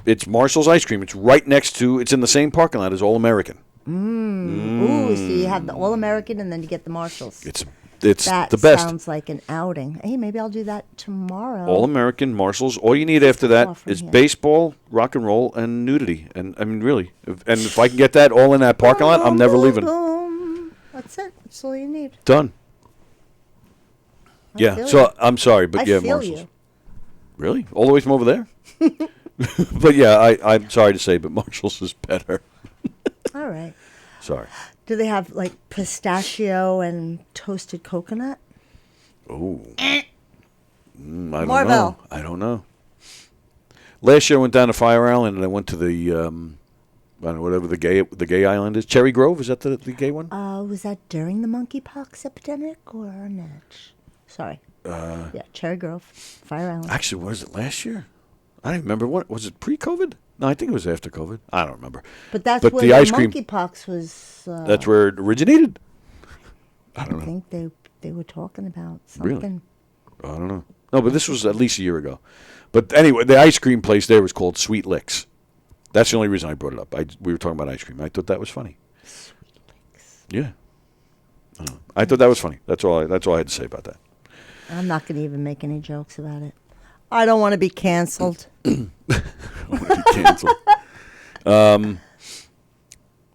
It's Marshall's Ice Cream. It's right next to. It's in the same parking lot as All American. Ooh, so you have the All-American and then you get the Marshalls. It's that the best. sounds like an outing. Hey, maybe I'll do that tomorrow. All American, Marshalls. All you need after that Far from is here. baseball, rock and roll, and nudity. And I mean, really. And if I can get that all in that parking lot, I'm never leaving. Boom. That's it. That's all you need. Done. I Yeah. feel So you. I'm sorry, but I yeah, feel Marshalls. you. Really? All the way from over there? But yeah, I'm sorry to say, but Marshalls is better. All right. Sorry. Do they have like pistachio and toasted coconut? Oh. I don't Marvell. know. I don't know. Last year I went down to Fire Island and I went to the I don't know, whatever the gay island is. Cherry Grove, is that the gay one? Was that during the monkeypox epidemic or not? Sorry. Yeah, Cherry Grove, Fire Island. Actually, was it last year? I don't remember. What was it? Pre-COVID? No, I think it was after COVID. I don't remember. But that's but where the the ice cream. monkeypox was. That's where it originated. I don't know. think they were talking about Really? something. I don't know. No, but this was at least a year ago. But anyway, the ice cream place there was called Sweet Licks. That's the only reason I brought it up. We were talking about ice cream. I thought that was funny. Sweet Licks. Yeah. I thought that was funny. That's all I had to say about that. I'm not going to even make any jokes about it. I don't want to be canceled. Canceled. Oh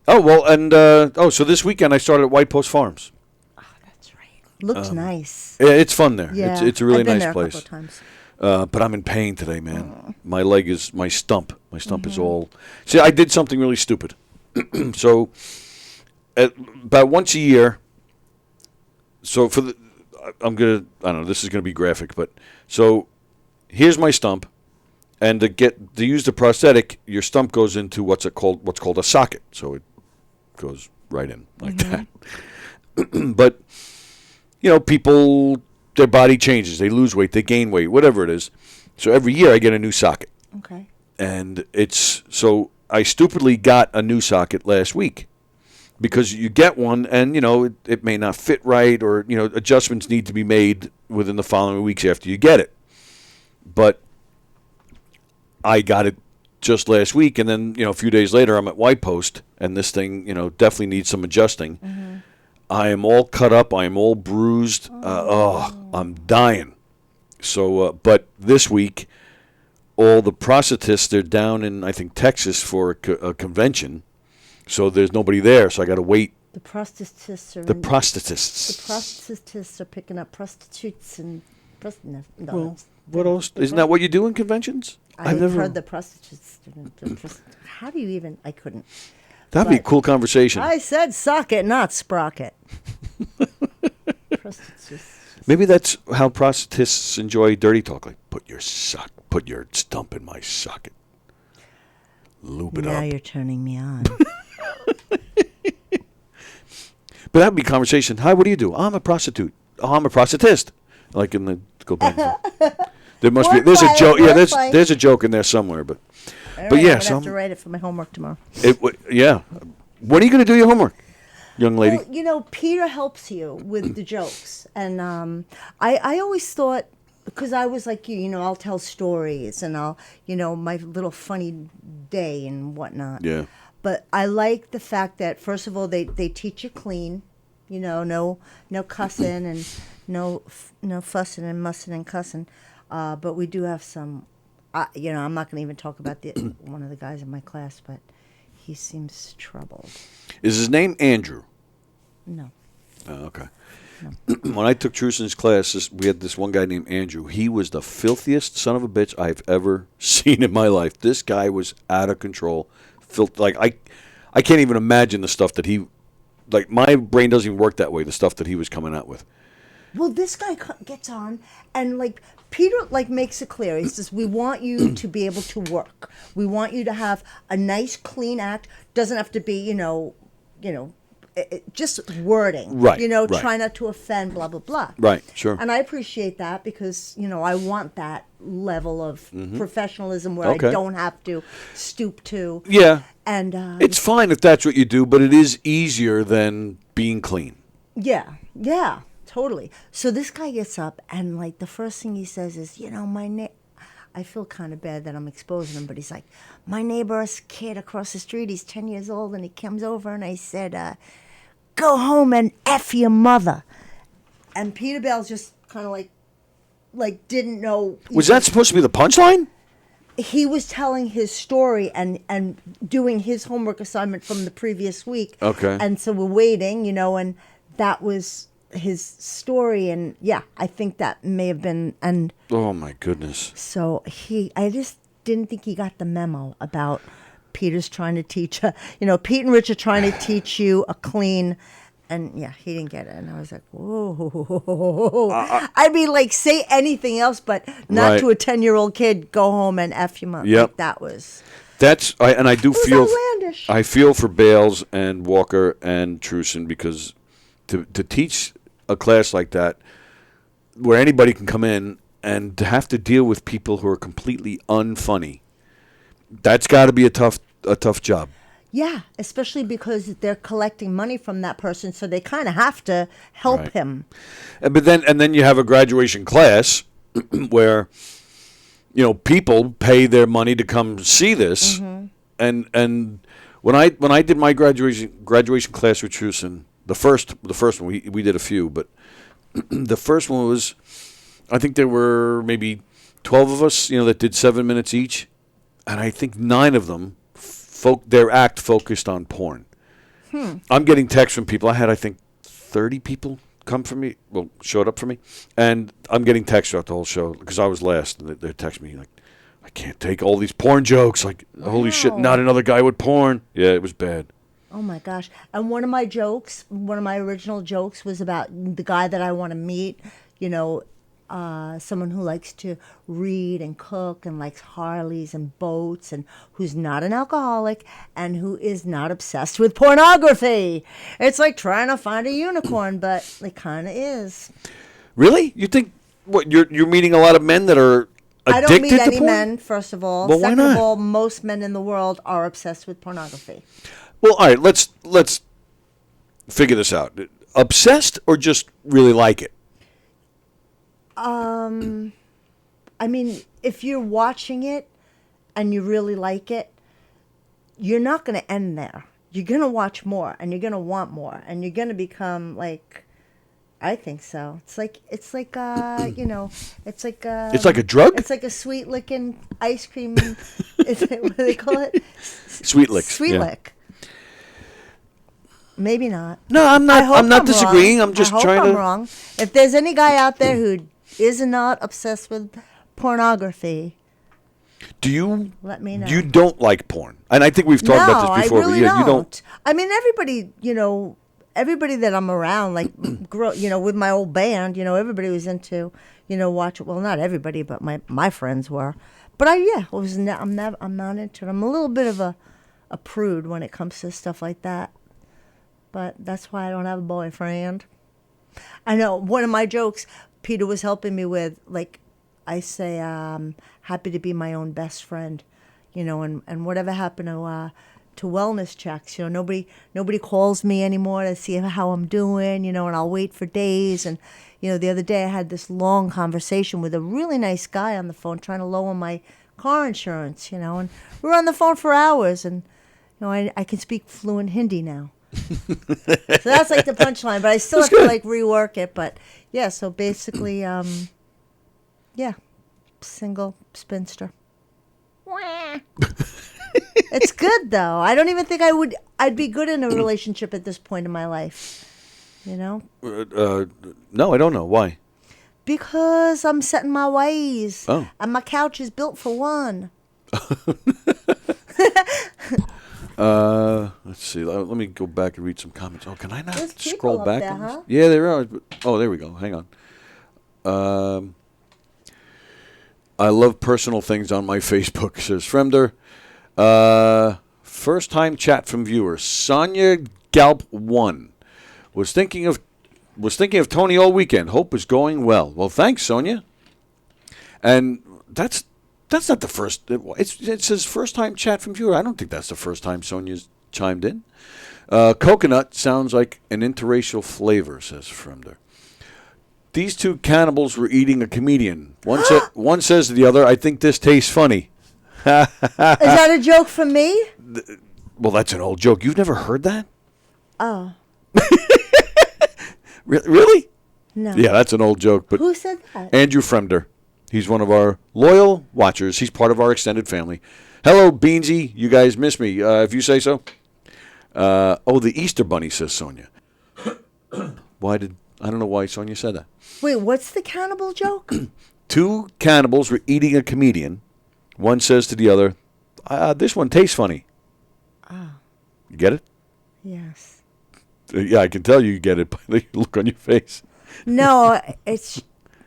well, and so this weekend I started at White Post Farms. Oh, that's right. Looks nice. Yeah, it's fun there. Yeah, It's a really I've been nice there place. A couple of times. But I'm in pain today, man. My leg is my stump. My stump is all. See, I did something really stupid. So, about once a year. So I don't know. This is gonna be graphic, but so here's my stump, and to use the prosthetic, your stump goes into what's called a socket. So it goes right in like that. But people, their body changes. They lose weight, they gain weight, whatever it is. So every year I get a new socket. Okay. And so I stupidly got a new socket last week because you get one and, it may not fit right or, adjustments need to be made within the following weeks after you get it. But I got it just last week and then, a few days later I'm at White Post and this thing, definitely needs some adjusting. Mm-hmm. I am all cut up. I am all bruised. I'm dying. So, but this week, all the prosthetists, they're down in, I think, Texas for a convention. So there's nobody there. So I got to wait. The prosthetists are. The prosthetists. The prosthetists are picking up prostitutes and. No, Well, what else? Isn't that what you do in conventions? I've never heard the prostitutes. How do you even? I couldn't. That'd be a cool conversation. I said socket, not sprocket. Prostitutes. Maybe that's how prosthetists enjoy dirty talk. Like, put your stump in my socket. Lube it now up. You're turning me on. But that'd be conversation. Hi, what do you do? I'm a prostitute. Oh, I'm a prosthetist. Like in the go back. There must be. There's a joke. Yeah, there's a joke in there somewhere. But All but right, yeah, I'm gonna have to write it for my homework tomorrow. Yeah. When are you going to do your homework, young lady? Well, Peter helps you with the jokes, and I always thought, because I was like you, I'll tell stories and I'll, my little funny day and whatnot. Yeah. But I like the fact that, first of all, they teach you clean, you know, no cussing and no fussing and mussing and cussing. But we do have some, you know, I'm not going to even talk about one of the guys in my class, but he seems troubled. Is his name Andrew? No. Oh, okay. When I took Truson's classes, we had this one guy named Andrew. He was the filthiest son of a bitch I've ever seen in my life. This guy was out of control. Like I can't even imagine the stuff that he, like my brain doesn't even work that way. The stuff that he was coming out with. Well, this guy gets on and like Peter like makes it clear. He says, "We want you to be able to work. We want you to have a nice, clean act. Doesn't have to be, you know." Just wording, right? You know, right. try not to offend, blah blah blah. Right, sure. And I appreciate that because you know I want that level of professionalism where Okay. I don't have to stoop to. Yeah, and it's fine if that's what you do, but it is easier than being clean. Yeah, totally. So this guy gets up and like the first thing he says is, you know, I feel kind of bad that I'm exposing him, but he's like, my neighbor's kid across the street, he's 10 years old, and he comes over and I said, go home and F your mother. And Peter Bell's just kind of like didn't know. Was that supposed to be the punchline? He was telling his story and doing his homework assignment from the previous week. Okay. And so we're waiting, you know, and that was his story. And yeah, I think that may have been, and Oh my goodness. so I just didn't think he got the memo about Peter's trying to teach, you know, Pete and Rich are trying to teach you a clean, and yeah, he didn't get it. And I was like, whoa. I'd be like, say anything else, but not Right. to a 10-year-old kid, go home and F your mom. Yep. Like, that was. And I do was feel outlandish. I feel for Bales and Walker and Truson because to teach a class like that where anybody can come in and to have to deal with people who are completely unfunny, that's got to be a tough job. Yeah, especially because they're collecting money from that person, so they kind of have to help Right. him. But then you have a graduation class where you know people pay their money to come see this, and when I did my graduation class with Truson, the first one we did a few, but the first one was, I think there were maybe 12 of us, you know, that did 7 minutes each, and I think 9 of them their act focused on porn. I'm getting texts from people. I had, I think, 30 people showed up for me, and I'm getting texts throughout the whole show because I was last. And they're texting me like, I can't take all these porn jokes. Like, holy shit, not another guy with porn. Yeah, it was bad. Oh my gosh. And one of my original jokes was about the guy that I want to meet, you know, someone who likes to read and cook and likes Harleys and boats and who's not an alcoholic and who is not obsessed with pornography. It's like trying to find a unicorn, but it kind of is. Really? You think what you're meeting a lot of men that are addicted I don't meet to any porn? men, first of all. Well, why Second of not? all, most men in the world are obsessed with pornography. Well, all right, let's figure this out. Obsessed or just really like it? I mean, if you're watching it and you really like it, you're not going to end there. You're going to watch more and you're going to want more and you're going to become like, I think so. It's like you know, it's like a drug? It's like a sweet licking ice cream. What do they call it? Sweet licks. Sweet yeah. lick. Maybe not. No, I'm I not. hope I'm not I'm disagreeing. wrong. I'm just I hope trying I'm to. wrong. If there's any guy out there who is not obsessed with pornography, Do you? let me know. You don't like porn, and I think we've talked about this before. I really but yeah, you don't. I mean, everybody, you know, everybody that I'm around, like, you know, with my old band, you know, everybody was into, you know, well, not everybody, but my friends were. But I'm not into it. I'm a little bit of a prude when it comes to stuff like that. But that's why I don't have a boyfriend. I know one of my jokes Peter was helping me with, like, I say, happy to be my own best friend, you know, and whatever happened to wellness checks, you know, nobody calls me anymore to see how I'm doing, you know, and I'll wait for days. And, you know, the other day I had this long conversation with a really nice guy on the phone trying to lower my car insurance, you know, and we were on the phone for hours, and No, I can speak fluent Hindi now. So that's like the punchline, but I still have to like rework it. But yeah, so basically, yeah, single spinster. It's good though. I don't even think I'd be good in a relationship at this point in my life. You know? No, I don't know why. Because I'm set in my ways. Oh. And my couch is built for one. Let's see. Let me go back and read some comments. Oh, can I not There's people scroll up back? there, on this? huh? Yeah, there are. Oh, there we go. Hang on. I love personal things on my Facebook, says Fremder. First time chat from viewer Sonia Galp 1 was thinking of Tony all weekend. Hope is going well. Well, thanks, Sonia. And that's not the first. It says first time chat from viewer. I don't think that's the first time Sonia's chimed in. Coconut sounds like an interracial flavor, says Fremder. These two cannibals were eating a comedian. One says to the other, I think this tastes funny. Is that a joke from me? Well, that's an old joke. You've never heard that? Oh. Really? No. Yeah, that's an old joke. But who said that? Andrew Fremder. He's one of our loyal watchers. He's part of our extended family. Hello, Beansy. You guys miss me, if you say so. The Easter Bunny, says Sonia. I don't know why Sonia said that. Wait, what's the cannibal joke? Two cannibals were eating a comedian. One says to the other, this one tastes funny. Oh. You get it? Yes. Yeah, I can tell you get it by the look on your face. No,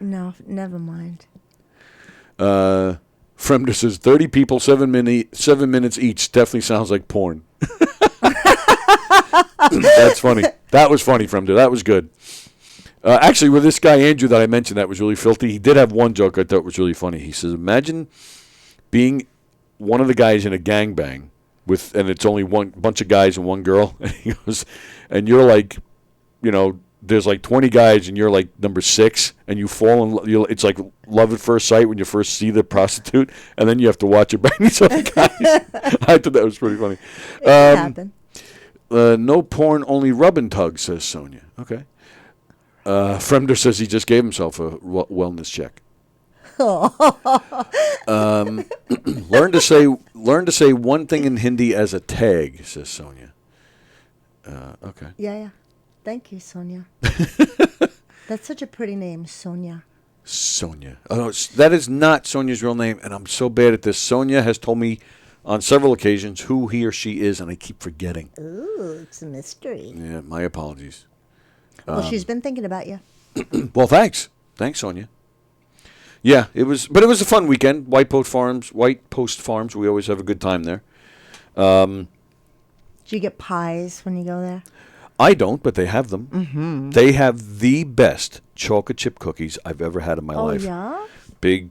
no, never mind. Fremder says 30 people, 7 minutes each. Definitely sounds like porn. That's funny. That was funny, Fremder. That was good. Actually, with this guy, Andrew, that I mentioned, that was really filthy. He did have one joke I thought was really funny. He says, imagine being one of the guys in a gangbang and it's only one bunch of guys and one girl. And he goes, and you're like, there's like 20 guys and you're like number 6 and you fall in love. It's like love at first sight when you first see the prostitute and then you have to watch her bang these other guys. I thought that was pretty funny. It can happen. No porn, only rub and tug, says Sonia. Okay. Fremder says he just gave himself a wellness check. Learn to say one thing in Hindi as a tag, says Sonia. Okay. Yeah. Thank you, Sonia. That's such a pretty name, Sonia. Sonia. Oh, that is not Sonia's real name, and I'm so bad at this. Sonia has told me on several occasions who he or she is, and I keep forgetting. Ooh, it's a mystery. Yeah, my apologies. Well, she's been thinking about you. Well, thanks. Thanks, Sonia. Yeah, it was a fun weekend. White Post Farms. We always have a good time there. Do you get pies when you go there? I don't, but they have them. Mm-hmm. They have the best chocolate chip cookies I've ever had in my life. Oh, yeah? Big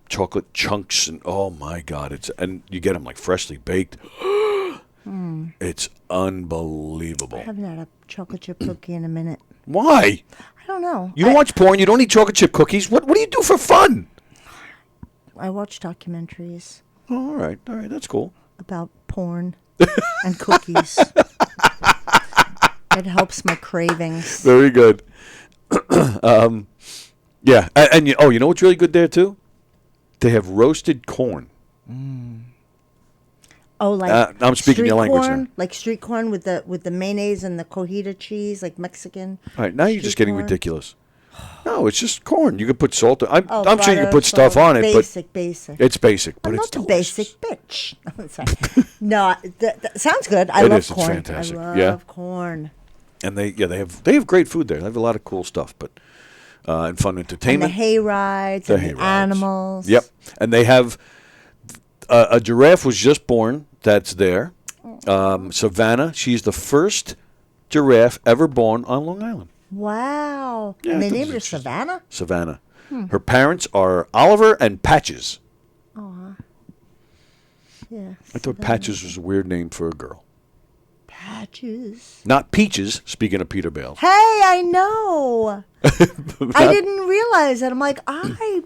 chocolate chunks, and oh my God, and you get them like freshly baked. It's unbelievable. I haven't had a chocolate chip cookie in a minute. Why? I don't know. You don't watch porn. You don't eat chocolate chip cookies. What do you do for fun? I watch documentaries. Oh, all right, that's cool. About porn and cookies. It helps my cravings. Very good. Yeah, and you know what's really good there too? They have roasted corn. Oh, like I'm speaking your language corn, now. like street corn with the mayonnaise and the cojita cheese, like Mexican. All right, now you're just getting corn. ridiculous. No, it's just corn. You could put salt. I'm sure you butter, can put stuff salt. on it, Basic. it's basic, but I'm it's not the delicious. basic bitch. I'm sorry. No, that sounds good. I It love is. It's corn. fantastic. I love Yeah. corn. And they have great food there. They have a lot of cool stuff, but and fun And the entertainment. hay rides and the animals. Yep, and they have a giraffe was just born. That's there. Savannah. She's the first giraffe ever born on Long Island. Wow. Yeah, And they I thought named it her was Savannah? Savannah. Her parents are Oliver and Patches. Aw. Yeah. I thought Patches was a weird name for a girl. Patches. Not Peaches, speaking of Peter Bales. Hey, I know. I didn't realize that. I'm like, I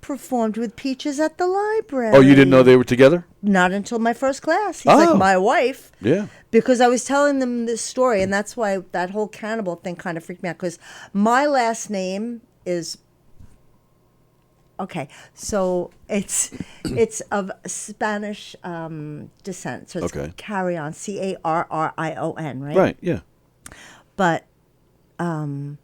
performed with Peaches at the library. Oh, you didn't know they were together? Not until my first class. He's Oh. like, my wife. Yeah. Because I was telling them this story, and that's why that whole cannibal thing kind of freaked me out. Because my last name is okay. So it's of Spanish descent. So it's Okay. Carrion, Carrion, right? Right. Yeah. But in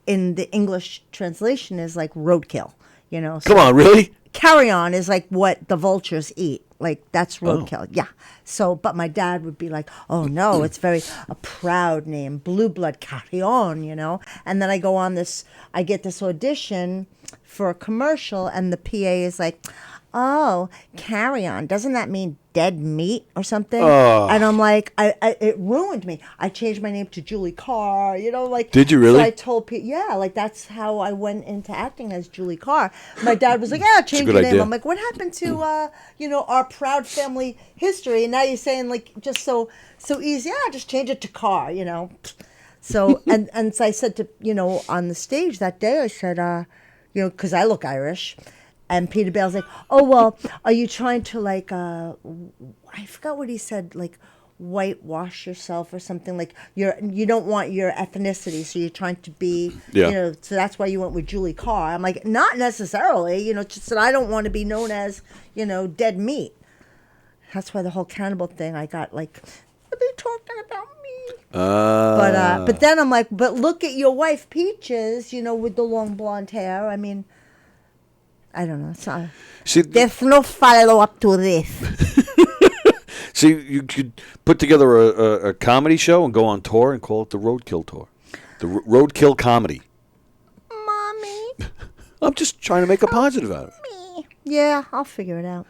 the English translation is like roadkill. You know. Come on, really? Carrion is like what the vultures eat. Like that's Oh. roadkill. Yeah. So, but my dad would be like, "Oh no, it's very a proud name, blue blood Carrion," you know. And then I get this audition for a commercial, and the PA is like, "Oh, Carrion, doesn't that mean dead meat or something?" Oh. And I'm like, it ruined me. I changed my name to Julie Carr, you know, like. Did you really? So I told people, yeah, like that's how I went into acting as Julie Carr. My dad was like, "Yeah, change good your name." idea. I'm like, "What happened to our proud family history?" And now you're saying like just so easy. Yeah, just change it to Carr, you know. So and so I said to on the stage that day, I said, because I look Irish. And Peter Bale's like, "Oh, well, are you trying to like, I forgot what he said, like whitewash yourself or something, like you don't want your ethnicity, so you're trying to be, Yeah. so that's why you went with Julie Carr." I'm like, "Not necessarily, just that I don't want to be known as, dead meat." That's why the whole cannibal thing, I got like, "Are they talking about me?" But then I'm like, "But look at your wife, Peaches, with the long blonde hair. I mean, I don't know. See, there's no follow-up to this." See, you could put together a comedy show and go on tour and call it the Roadkill Tour. The Roadkill Comedy. Mommy. I'm just trying to make a positive out of it. Yeah, I'll figure it out.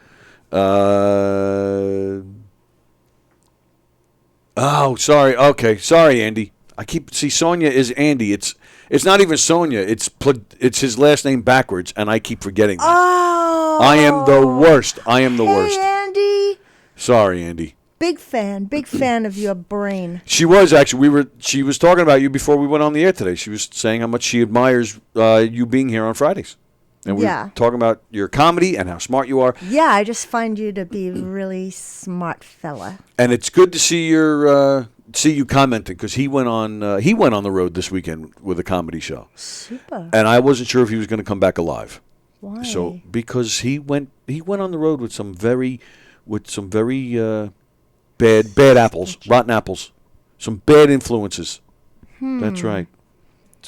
Oh, sorry. Okay, sorry, Andy. Sonia is Andy. It's not even Sonia. It's his last name backwards, and I keep forgetting that. Oh. I am the worst. I am the worst. Andy. Sorry, Andy. Big fan of your brain. She was actually. She was talking about you before we went on the air today. She was saying how much she admires you being here on Fridays, and we were talking about your comedy and how smart you are. Yeah, I just find you to be a really smart fella. And it's good to see you commenting, because he went on the road this weekend with a comedy show. Super. And I wasn't sure if he was going to come back alive. Why? So because he went on the road with some very bad apples, rotten apples, some bad influences. That's right.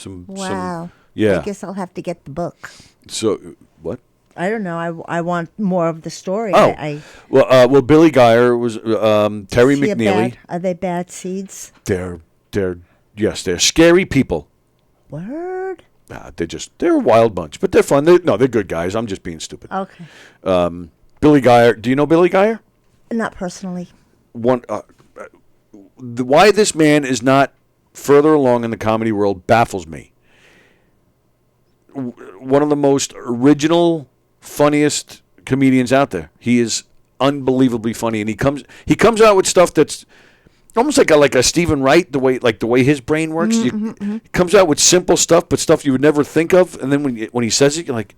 Wow. Yeah. I guess I'll have to get the book. So what? I don't know. I want more of the story. Oh, well, Billy Geyer was Terry McNeely. Are they bad seeds? They're scary people. Word. They're a wild bunch, but they're fun. They're good guys. I'm just being stupid. Okay. Billy Geyer. Do you know Billy Geyer? Not personally. Why this man is not further along in the comedy world baffles me. One of the most original, funniest comedians out there. He is unbelievably funny, and he comes out with stuff that's almost like a Stephen Wright, the way his brain works. He comes out with simple stuff, but stuff you would never think of, and then when he says it, you're like,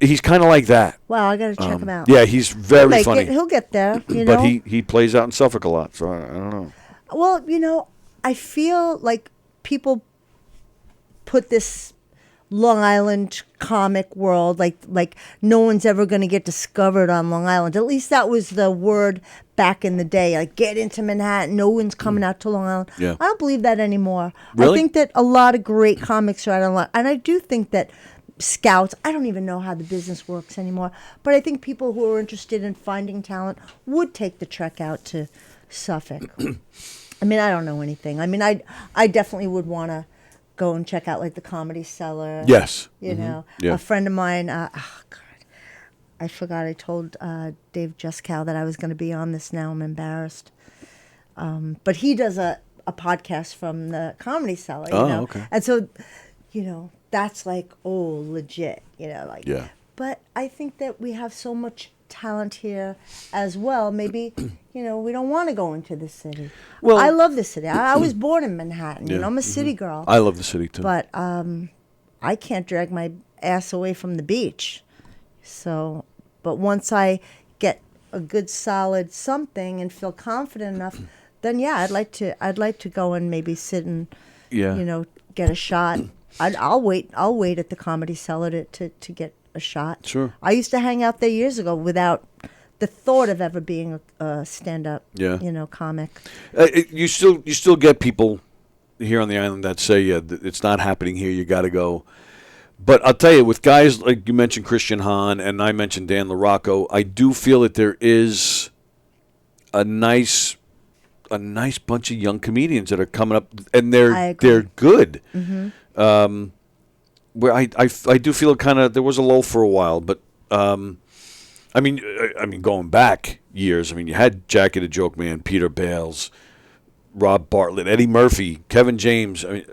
he's kind of like that. Wow, I got to check him out. Yeah, he's very funny. He'll get there, But he plays out in Suffolk a lot, so I don't know. Well, I feel like people put this Long Island comic world like no one's ever going to get discovered on Long Island. At least that was the word back in the day. Like, get into Manhattan, no one's coming out to Long Island. Yeah. I don't believe that anymore. Really? I think that a lot of great comics are out on Long Island. And I do think that scouts, I don't even know how the business works anymore, but I think people who are interested in finding talent would take the trek out to Suffolk. I mean, I don't know anything. I mean, I definitely would want to go and check out like the Comedy Cellar. Yes. You know, Yeah. a friend of mine, God, I forgot I told Dave Juskow that I was going to be on this now. I'm embarrassed. But he does a podcast from the Comedy Cellar, you know. Okay. And so, that's like, legit, like. Yeah. But I think that we have so much talent here as well. Maybe, we don't want to go into the city. Well, I love the city. I was born in Manhattan. Yeah. I'm a city girl. I love the city too. But I can't drag my ass away from the beach. So, but once I get a good solid something and feel confident enough, then yeah, I'd like to go and maybe sit and get a shot. I'll wait at the Comedy Cellar to get a shot. Sure. I used to hang out there years ago without the thought of ever being a stand-up, comic. You still get people here on the island that say, yeah, it's not happening here. You got to go. But I'll tell you, with guys like you mentioned Christian Hahn and I mentioned Dan LaRocco, I do feel that there is a nice bunch of young comedians that are coming up, and they're good. Mm-hmm. Where I do feel kind of there was a lull for a while, but I mean going back years, I mean you had Jackie the Joke Man, Peter Bales, Rob Bartlett, Eddie Murphy, Kevin James. I mean,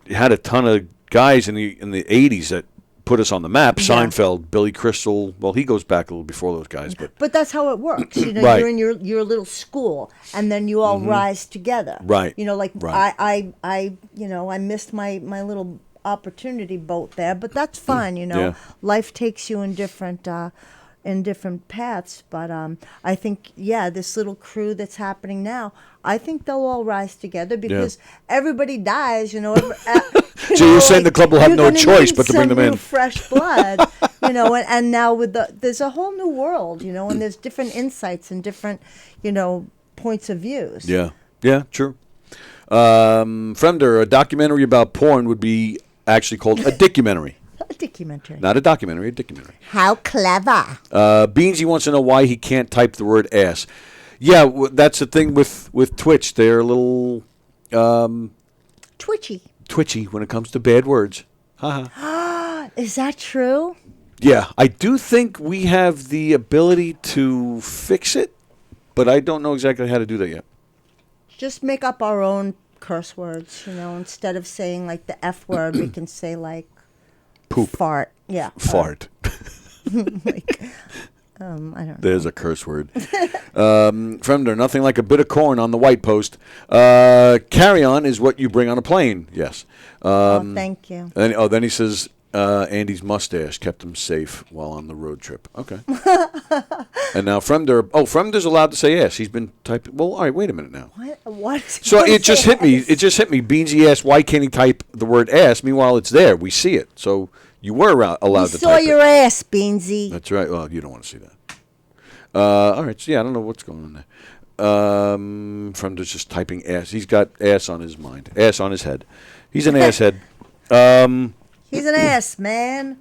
you had a ton of guys in the 80s that put us on the map. Yeah. Seinfeld, Billy Crystal. Well, he goes back a little before those guys, but that's how it works. Right. You're in your little school, and then you all rise together. Right. Right. I missed my little opportunity boat there, but that's fine. Yeah. Life takes you in different paths. But I think this little crew that's happening now, I think they'll all rise together because everybody dies. So you're saying the club will have no choice but to bring them in. Fresh blood, and now there's a whole new world, and there's different insights and different, points of views. Yeah, true. Fremder, a documentary about porn would be actually called a dickumentary. A documentary. Not a documentary, a documentary. How clever. Beansy wants to know why he can't type the word ass. Yeah, that's the thing with Twitch. They're a little twitchy when it comes to bad words. Is that true? Yeah, I do think we have the ability to fix it, but I don't know exactly how to do that yet. Just make up our own curse words, instead of saying like the F word, we can say like poop. Fart. Yeah. Fart. I don't know. There's a curse word. Fremder, nothing like a bit of corn on the white post. Carry on is what you bring on a plane. Yes. Thank you. Then he says Andy's mustache kept him safe while on the road trip. Okay. And now Fremder's allowed to say yes. He's been typing. Well, all right, wait a minute now. What? So it just hit me. It just hit me. Beansy asked, why can't he type the word ass? Meanwhile, it's there. We see it. So you were allowed to type it. Saw your ass, Beansy. That's right. Well, you don't want to see that. All right. So, yeah, I don't know what's going on there. Fremder's just typing ass. He's got ass on his mind. Ass on his head. He's an asshead. He's an ass, man.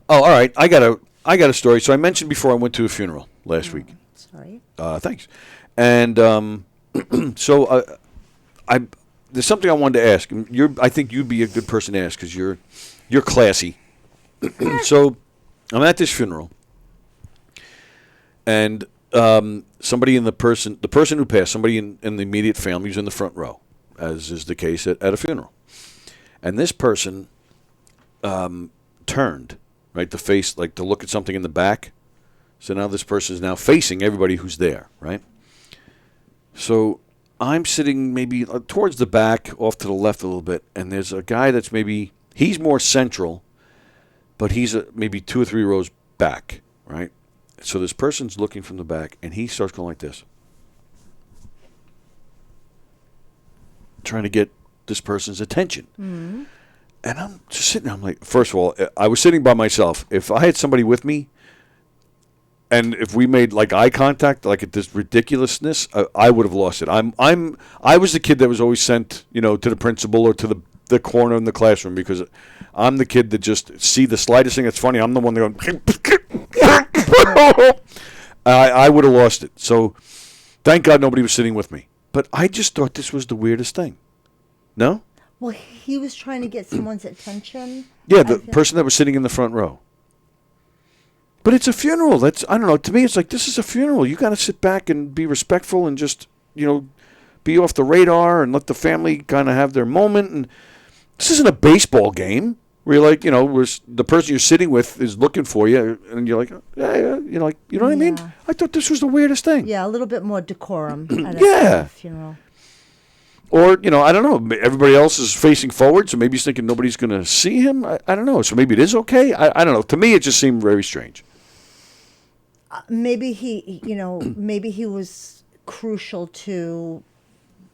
Oh, all right. I got a story. So I mentioned before I went to a funeral last week. Sorry. Thanks. And so there's something I wanted to ask. I think you'd be a good person to ask because you're classy. So I'm at this funeral, and somebody the person who passed, somebody in the immediate family was in the front row, as is the case at a funeral. And this person turned, right, to face, like to look at something in the back. So now this person is now facing everybody who's there, right? So I'm sitting maybe towards the back, off to the left a little bit, and there's a guy that's he's more central, but he's maybe 2 or 3 rows back, right? So this person's looking from the back, and he starts going like this, trying to get this person's attention. Mm-hmm. And I'm just sitting there. I'm like, first of all, I was sitting by myself. If I had somebody with me, and if we made like eye contact, like at this ridiculousness, I would have lost it. I was the kid that was always sent, to the principal or to the corner in the classroom because I'm the kid that just see the slightest thing that's funny. I'm the one that goes, I would have lost it. So thank God nobody was sitting with me. But I just thought this was the weirdest thing. No? Well, he was trying to get someone's attention. Yeah, the person that was sitting in the front row. But it's a funeral. I don't know. To me, it's like, this is a funeral. You got to sit back and be respectful and just, be off the radar and let the family kind of have their moment. And this isn't a baseball game where you're like, where the person you're sitting with is looking for you, and you're like, you know what I mean? I thought this was the weirdest thing. Yeah, a little bit more decorum at a funeral. Or, I don't know. Everybody else is facing forward, so maybe he's thinking nobody's going to see him. I don't know. So maybe it is okay. I don't know. To me, it just seemed very strange. Maybe maybe he was crucial to.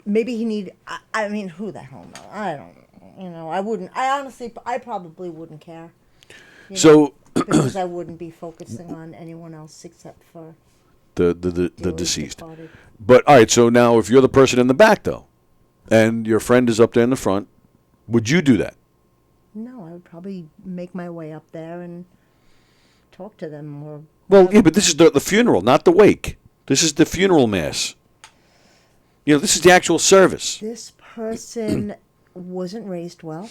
Maybe he need. I mean, who the hell knows? I don't. I wouldn't. I probably wouldn't care. Because I wouldn't be focusing on anyone else except for the deceased. But all right. So now, if you're the person in the back, though, and your friend is up there in the front, would you do that? No, I would probably make my way up there and talk to them. Well, yeah, but this is the funeral, not the wake. This is the funeral mass. This is the actual service. This person wasn't raised well.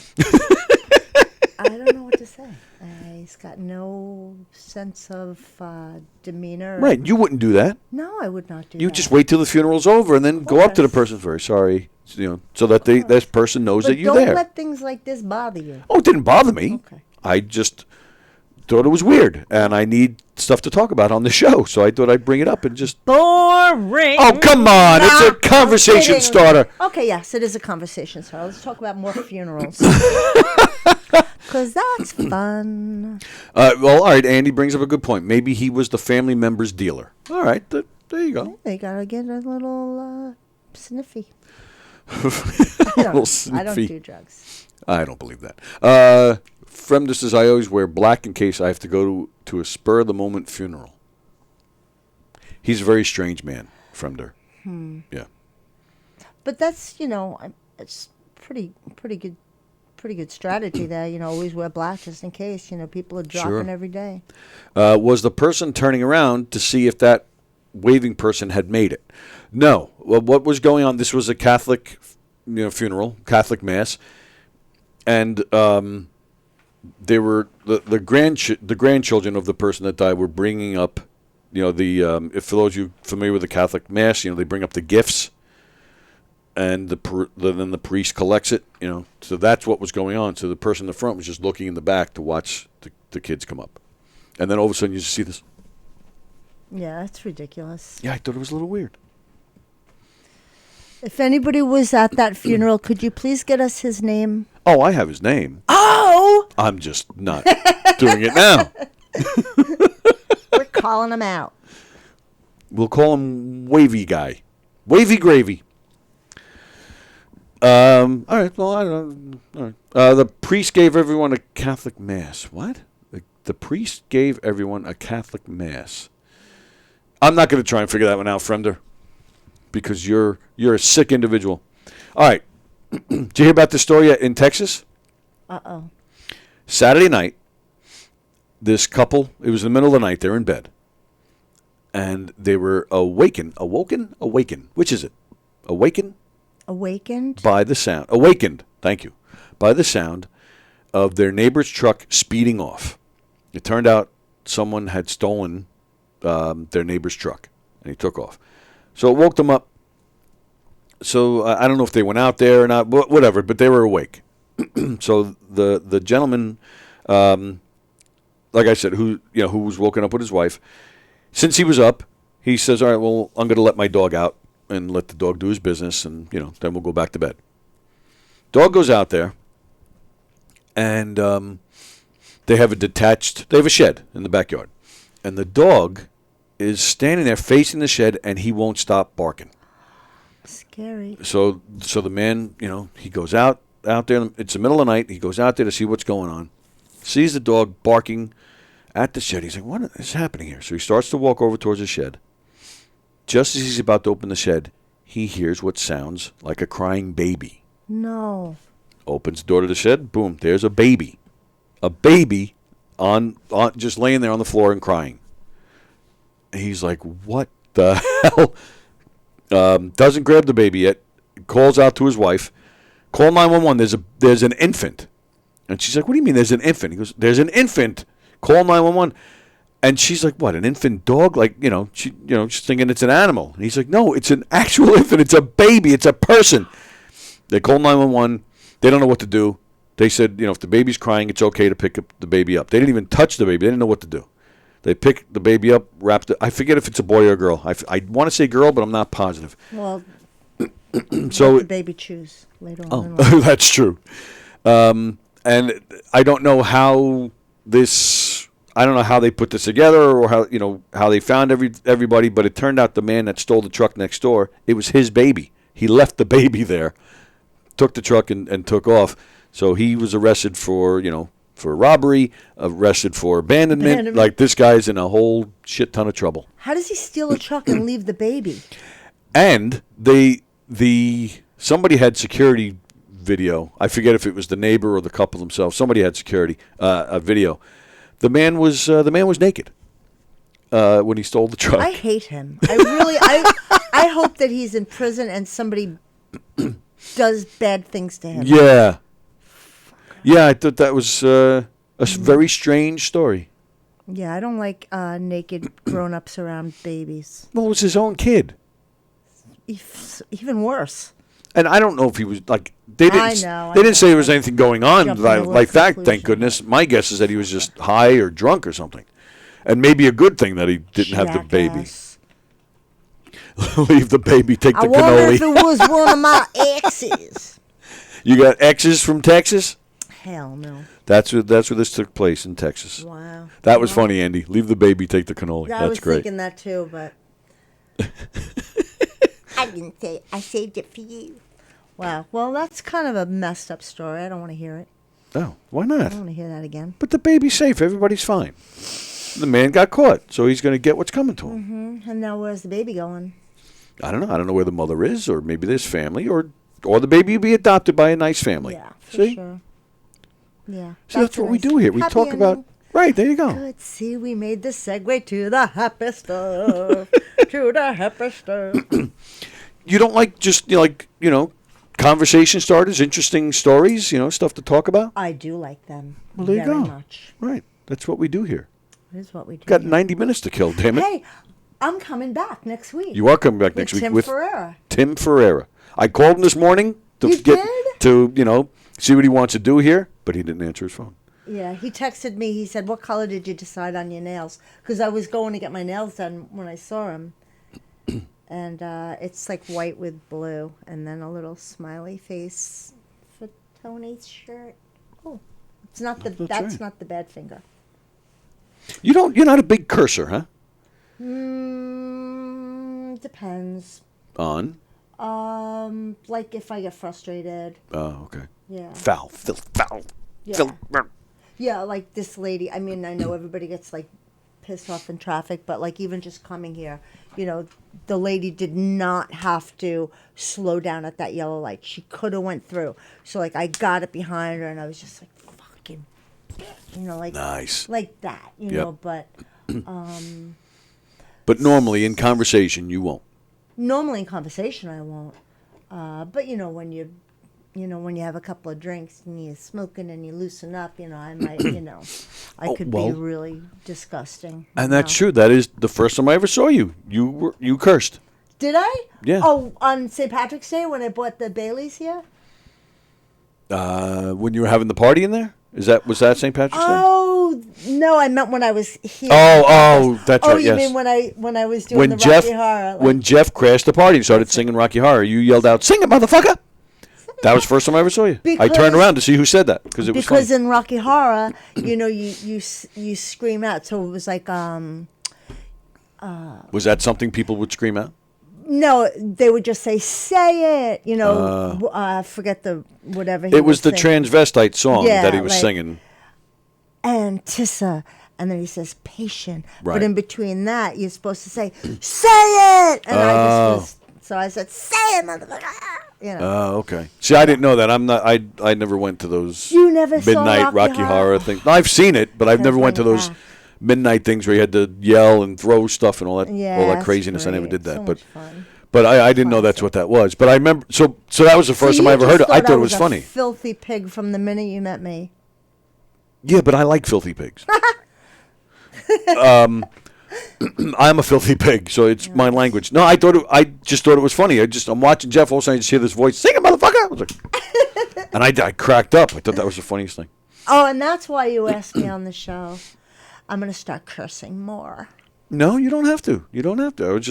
I don't know what to say. He's got no sense of demeanor. Right, you wouldn't do that. No, I would not do that. You just wait till the funeral's over and then go up to the person. Very sorry, so that this person knows that you're there. Don't let things like this bother you. Oh, it didn't bother me. Okay. I just thought it was weird, and I need stuff to talk about on the show, so I thought I'd bring it up and just. Boring. Oh, come on! It's a conversation starter. Okay, yes, it is a conversation starter. Let's talk about more funerals. Because that's fun. Well, all right, Andy brings up a good point. Maybe he was the family member's dealer. All right, there you go. They got to get a little sniffy. I don't do drugs. I don't believe that. Fremder says, I always wear black in case I have to go to a spur-of-the-moment funeral. He's a very strange man, Fremder. Yeah. But that's, it's pretty good strategy there. Always wear black just in case. People are dropping every day. Was the person turning around to see if that waving person had made it? No. Well, what was going on? This was a Catholic, funeral, Catholic mass, and they were the grandchildren of the person that died were bringing up, if for those of you familiar with the Catholic mass, they bring up the gifts. And then the priest collects it, So that's what was going on. So the person in the front was just looking in the back to watch the kids come up. And then all of a sudden you just see this. Yeah, that's ridiculous. Yeah, I thought it was a little weird. If anybody was at that funeral, could you please get us his name? Oh, I have his name. Oh! I'm just not doing it now. We're calling him out. We'll call him Wavy Guy. Wavy Gravy. All right. Well, I don't. All right. The priest gave everyone a Catholic mass. What? The priest gave everyone a Catholic mass. I'm not going to try and figure that one out, Fremder, because you're a sick individual. All right. Did you hear about this story in Texas? Uh-oh. Saturday night, this couple. It was in the middle of the night. They're in bed, and they were awoken. Which is it? Awakened by the sound of their neighbor's truck speeding off. It turned out someone had stolen their neighbor's truck, and he took off. So it woke them up. So I don't know if they went out there or not, whatever, but they were awake. So the gentleman, like I said, who was woken up with his wife, since he was up, he says, all right, well, I'm going to let my dog out and let the dog do his business, and, then we'll go back to bed. Dog goes out there, and they have a shed in the backyard. And the dog is standing there facing the shed, and he won't stop barking. Scary. So the man, he goes out there. It's the middle of the night. He goes out there to see what's going on. Sees the dog barking at the shed. He's like, what is happening here? So he starts to walk over towards the shed. Just as he's about to open the shed, he hears what sounds like a crying baby. No. Opens the door to the shed. Boom, there's a baby. A baby on just laying there on the floor and crying. He's like, what the hell? Doesn't grab the baby yet. Calls out to his wife. Call 911. There's an infant. And she's like, what do you mean there's an infant? He goes, there's an infant. Call 911. And she's like, what, an infant dog? Like, she's thinking it's an animal. And he's like, no, it's an actual infant. It's a baby. It's a person. They call 911. They don't know what to do. They said, if the baby's crying, it's okay to pick up the baby up. They didn't even touch the baby. They didn't know what to do. They pick the baby up, wrapped it. I forget if it's a boy or a girl. I want to say girl, but I'm not positive. Well, So Let the baby choose later on. in Oh, life. that's true. And I don't know how this. I don't know how they put this together, or how they found everybody. But it turned out the man that stole the truck next door, it was his baby. He left the baby there, took the truck and took off. So he was arrested for robbery, arrested for abandonment. Like, this guy's in a whole shit ton of trouble. How does he steal a truck and leave the baby? And somebody had security video. I forget if it was the neighbor or the couple themselves. Somebody had security a video. The man was naked when he stole the truck. I hate him. I hope that he's in prison and somebody does bad things to him. Yeah. Yeah, I thought that was a very strange story. Yeah, I don't like naked grown-ups around babies. Well, it was his own kid. Even worse. And I don't know if he was like they didn't. I They didn't say there was anything going on Jumping like to a that. Thank conclusion. goodness. My guess is that he was just high or drunk or something, and maybe a good thing that he didn't have the baby. Jackass. Leave the baby. Take the I wonder cannoli. if it was one of my exes. You got exes from Texas? Hell no. That's where this took place in Texas. Wow. That was funny, Andy. Leave the baby. Take the cannoli. Yeah, I That's was great. thinking that too, but I didn't say it. I saved it for you. Wow. Well, that's kind of a messed up story. I don't want to hear it. Oh, why I not? don't want to hear that again. But the baby's safe. Everybody's fine. The man got caught, so he's going to get what's coming to him. And now where's the baby going? I don't know. I don't know where the mother is, or maybe there's family, or the baby will be adopted by a nice family. Yeah, for See? sure. Yeah. See, that's what we do here. We Happy talk about. ending. Right, there you go. Good. See, we made the segue to the happy stuff. To the happy stuff. You don't like just, conversation starters, interesting stories, stuff to talk about? I do like them. Well, there you very go. much. Right. That's what we do here. That is what we do. Got here. 90 minutes to kill, damn it. Hey, I'm coming back next week. You are coming back with next week Tim with Ferreira. Tim Ferreira. I called him this morning to You get did? to, see what he wants to do here, but he didn't answer his phone. Yeah, he texted me. He said, "What color did you decide on your nails?" Because I was going to get my nails done when I saw him, and it's like white with blue, and then a little smiley face for Tony's shirt. Oh, it's not the That's that's right. not the bad finger. You're not a big cursor, huh? Depends. On? Like if I get frustrated. Oh, okay. Yeah. Foul. Yeah. Yeah, like this lady. I mean, I know everybody gets like pissed off in traffic, but like even just coming here, the lady did not have to slow down at that yellow light. She could have went through. So like I got it behind her, and I was just like, fucking, like Nice. like that, Yep. But But normally in conversation, you won't. normally in conversation I won't. But when you have a couple of drinks and you're smoking and you loosen up, I might, I could well- be really disgusting. And that's true. That is the first time I ever saw you. You cursed. Did I? Yeah. Oh, on St. Patrick's Day when I bought the Baileys here? When you were having the party in there? Was that St. Patrick's Day? Oh, no, I meant when I was here. Oh, that's Oh, right. you Yes. mean when I was doing When the Jeff Rocky Horror? when Jeff crashed the party and started singing Rocky Horror, you yelled out, "Sing it, motherfucker!" That was the first time I ever saw you. I turned Because- around to see who said that because it was because funny. in Rocky Horror, you scream out. So it was like Was that something people would scream out? no, they would just say it. Forget the whatever. He It was the singing. transvestite song Yeah, that he was like- singing. And Tissa, and then he says patient. Right. But in between that, you're supposed to say say it. And I said say it, motherfucker. Oh, okay. See, I didn't know that. I'm not. I never went to those You never saw midnight Rocky Horror? Horror things. No, I've seen it, but I've Gotta never went to bring it those back. midnight things where you had to yell and throw stuff and all that Yeah, craziness. that's I never great. did that, So but much fun. but I didn't know that's what that was. But I remember. So that was the first So time I you ever just heard it. I thought it was a funny. Filthy pig from the minute you met me. Yeah, but I like filthy pigs. I'm a filthy pig, so it's my language. No, I just thought it was funny. I'm watching Jeff. All of a sudden, I just hear this voice, "Sing it, motherfucker!" I was like, and I cracked up. I thought that was the funniest thing. Oh, and that's why you asked me on the show. I'm going to start cursing more. No, you don't have to. You don't have to. I was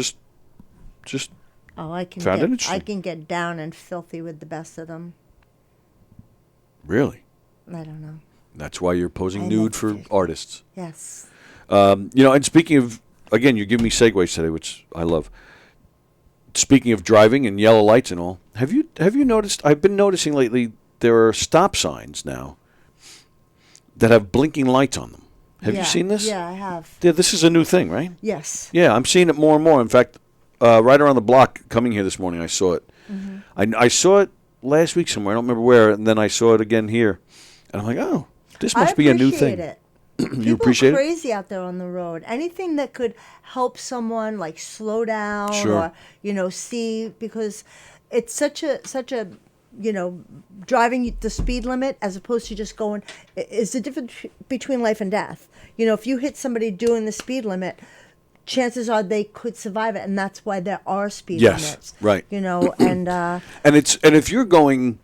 just Oh, I can Found it get, interesting. I can get down and filthy with the best of them. Really? I don't know. That's why you're posing I nude love for it. artists. Yes. And speaking of, again, you give me segues today, which I love. Speaking of driving and yellow lights and all, have you noticed? I've been noticing lately there are stop signs now that have blinking lights on them. Have you seen this? Yeah, I have. Yeah, this is a new thing, right? Yes. Yeah, I'm seeing it more and more. In fact, right around the block coming here this morning, I saw it. Mm-hmm. I saw it last week somewhere. I don't remember where, and then I saw it again here, and I'm like, oh, this must be a new thing. It. You People appreciate are it? crazy out there on the road. Anything that could help someone like slow down Sure. or see, because it's such a driving the speed limit as opposed to just going is the difference between life and death. If you hit somebody doing the speed limit, chances are they could survive it, and that's why there are speed limits. Right. And and if you're going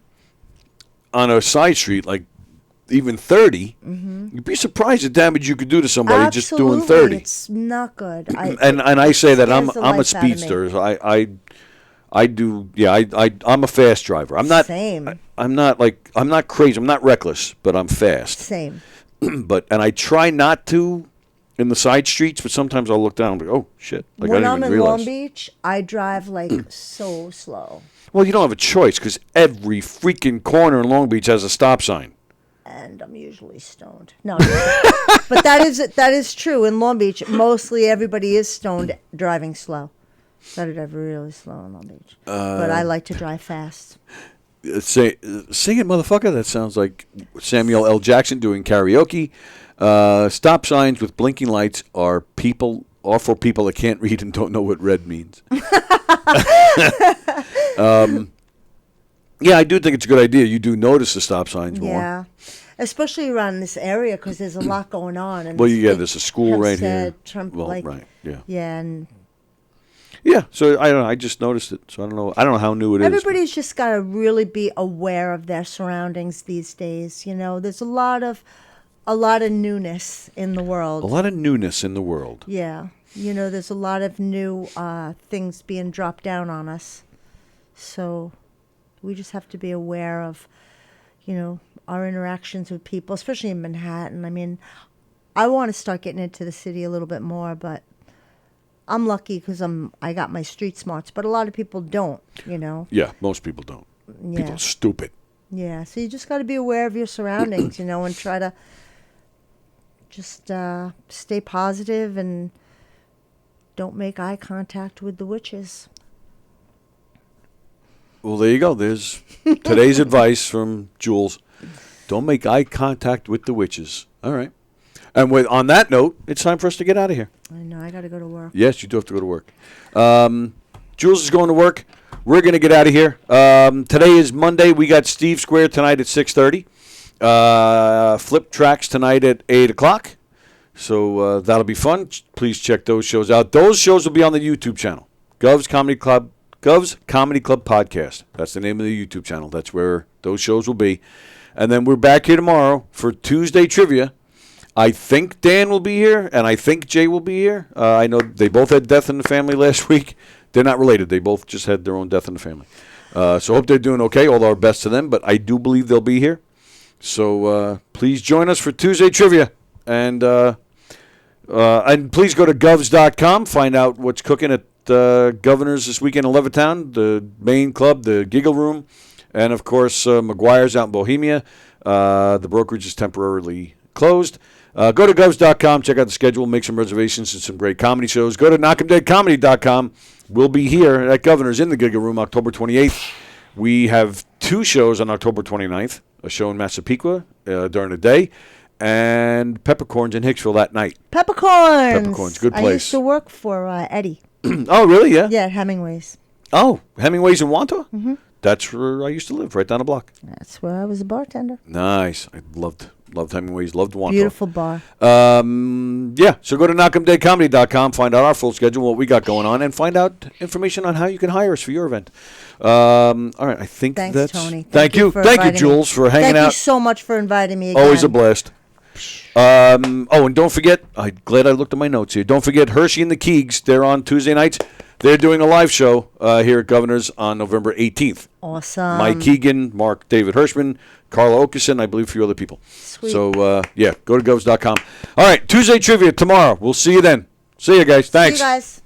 on a side street like even 30, you'd be surprised the damage you could do to somebody just doing 30. It's not good. And I say that I'm scares the a life out of me. speedster. So I do. Yeah, I'm a fast driver. I'm not. Same. I'm not crazy. I'm not reckless, but I'm fast. Same. And I try not to in the side streets, but sometimes I'll look down and be, oh shit! Like When I I'm didn't even in realize. Long Beach, I drive so slow. Well, you don't have a choice because every freaking corner in Long Beach has a stop sign. And I'm usually stoned. No, but that is true. In Long Beach, mostly everybody is stoned driving slow. Gotta drive really slow in Long Beach. But I like to drive fast. Sing it, motherfucker. That sounds like Samuel L. Jackson doing karaoke. Stop signs with blinking lights are for people that can't read and don't know what red means. Yeah, I do think it's a good idea. You do notice the stop signs more. Yeah, especially around this area because there's a lot going on. And Well, there's a school right here. Hempstead, Trump, Well, like, right, yeah. Yeah, and Yeah, so I don't know. I just noticed it, so I don't know. I don't know how new it is. everybody's just got to really be aware of their surroundings these days. There's a lot of newness in the world. A lot of newness in the world. Yeah, there's a lot of new things being dropped down on us. So we just have to be aware of, our interactions with people, especially in Manhattan. I mean, I want to start getting into the city a little bit more, but I'm lucky because I got my street smarts. But a lot of people don't, Yeah, most people don't. Yeah. People are stupid. Yeah, so you just got to be aware of your surroundings, and try to just stay positive and don't make eye contact with the witches. Well, there you go. There's today's advice from Jules. Don't make eye contact with the witches. All right. And on that note, it's time for us to get out of here. I know, I got to go to work. Yes, you do have to go to work. Jules is going to work. We're going to get out of here. Today is Monday. We got Steve Square tonight at 6:30. Flip Tracks tonight at 8 o'clock. So that'll be fun. Please check those shows out. Those shows will be on the YouTube channel. Gov's Comedy Club Podcast. That's the name of the YouTube channel. That's where those shows will be. And then we're back here tomorrow for Tuesday Trivia. I think Dan will be here, and I think Jay will be here. I know they both had death in the family last week. They're not related. They both just had their own death in the family. So hope they're doing okay. All our best to them, but I do believe they'll be here. So please join us for Tuesday Trivia. And please go to govs.com. Find out what's cooking at Governor's this weekend in Levittown, the main club, the Giggle Room, and, of course, McGuire's out in Bohemia. The brokerage is temporarily closed. Go to govs.com, check out the schedule, make some reservations and some great comedy shows. Go to knockemdeadcomedy.com. We'll be here at Governor's in the Giggle Room October 28th. We have 2 shows on October 29th, a show in Massapequa during the day, and Peppercorns in Hicksville that night. Peppercorns, good place. I used to work for Eddie. Oh, really? Yeah? Yeah, at Hemingway's. Oh, Hemingway's in Wanto? Mm-hmm. That's where I used to live, right down the block. That's where I was a bartender. Nice. I loved Hemingway's, loved Wanto. Beautiful bar. Yeah, so go to knockemdeadcomedy.com, find out our full schedule, what we got going on, and find out information on how you can hire us for your event. All right, I think Thanks, that's... Tony. Thank you. for Thank you, inviting Jules, me. for hanging out. Thank you so much for inviting me again. Always a blast. And don't forget, I'm glad I looked at my notes here. Don't forget Hershey and the Keegs. They're on Tuesday nights. they're doing a live show here at Governor's on November 18th. Awesome. Mike Keegan, Mark David Hirschman, Carla Okeson, I believe a few other people. Sweet. So, go to govs.com. All right, Tuesday Trivia tomorrow. We'll see you then. See you guys. Thanks. See you guys.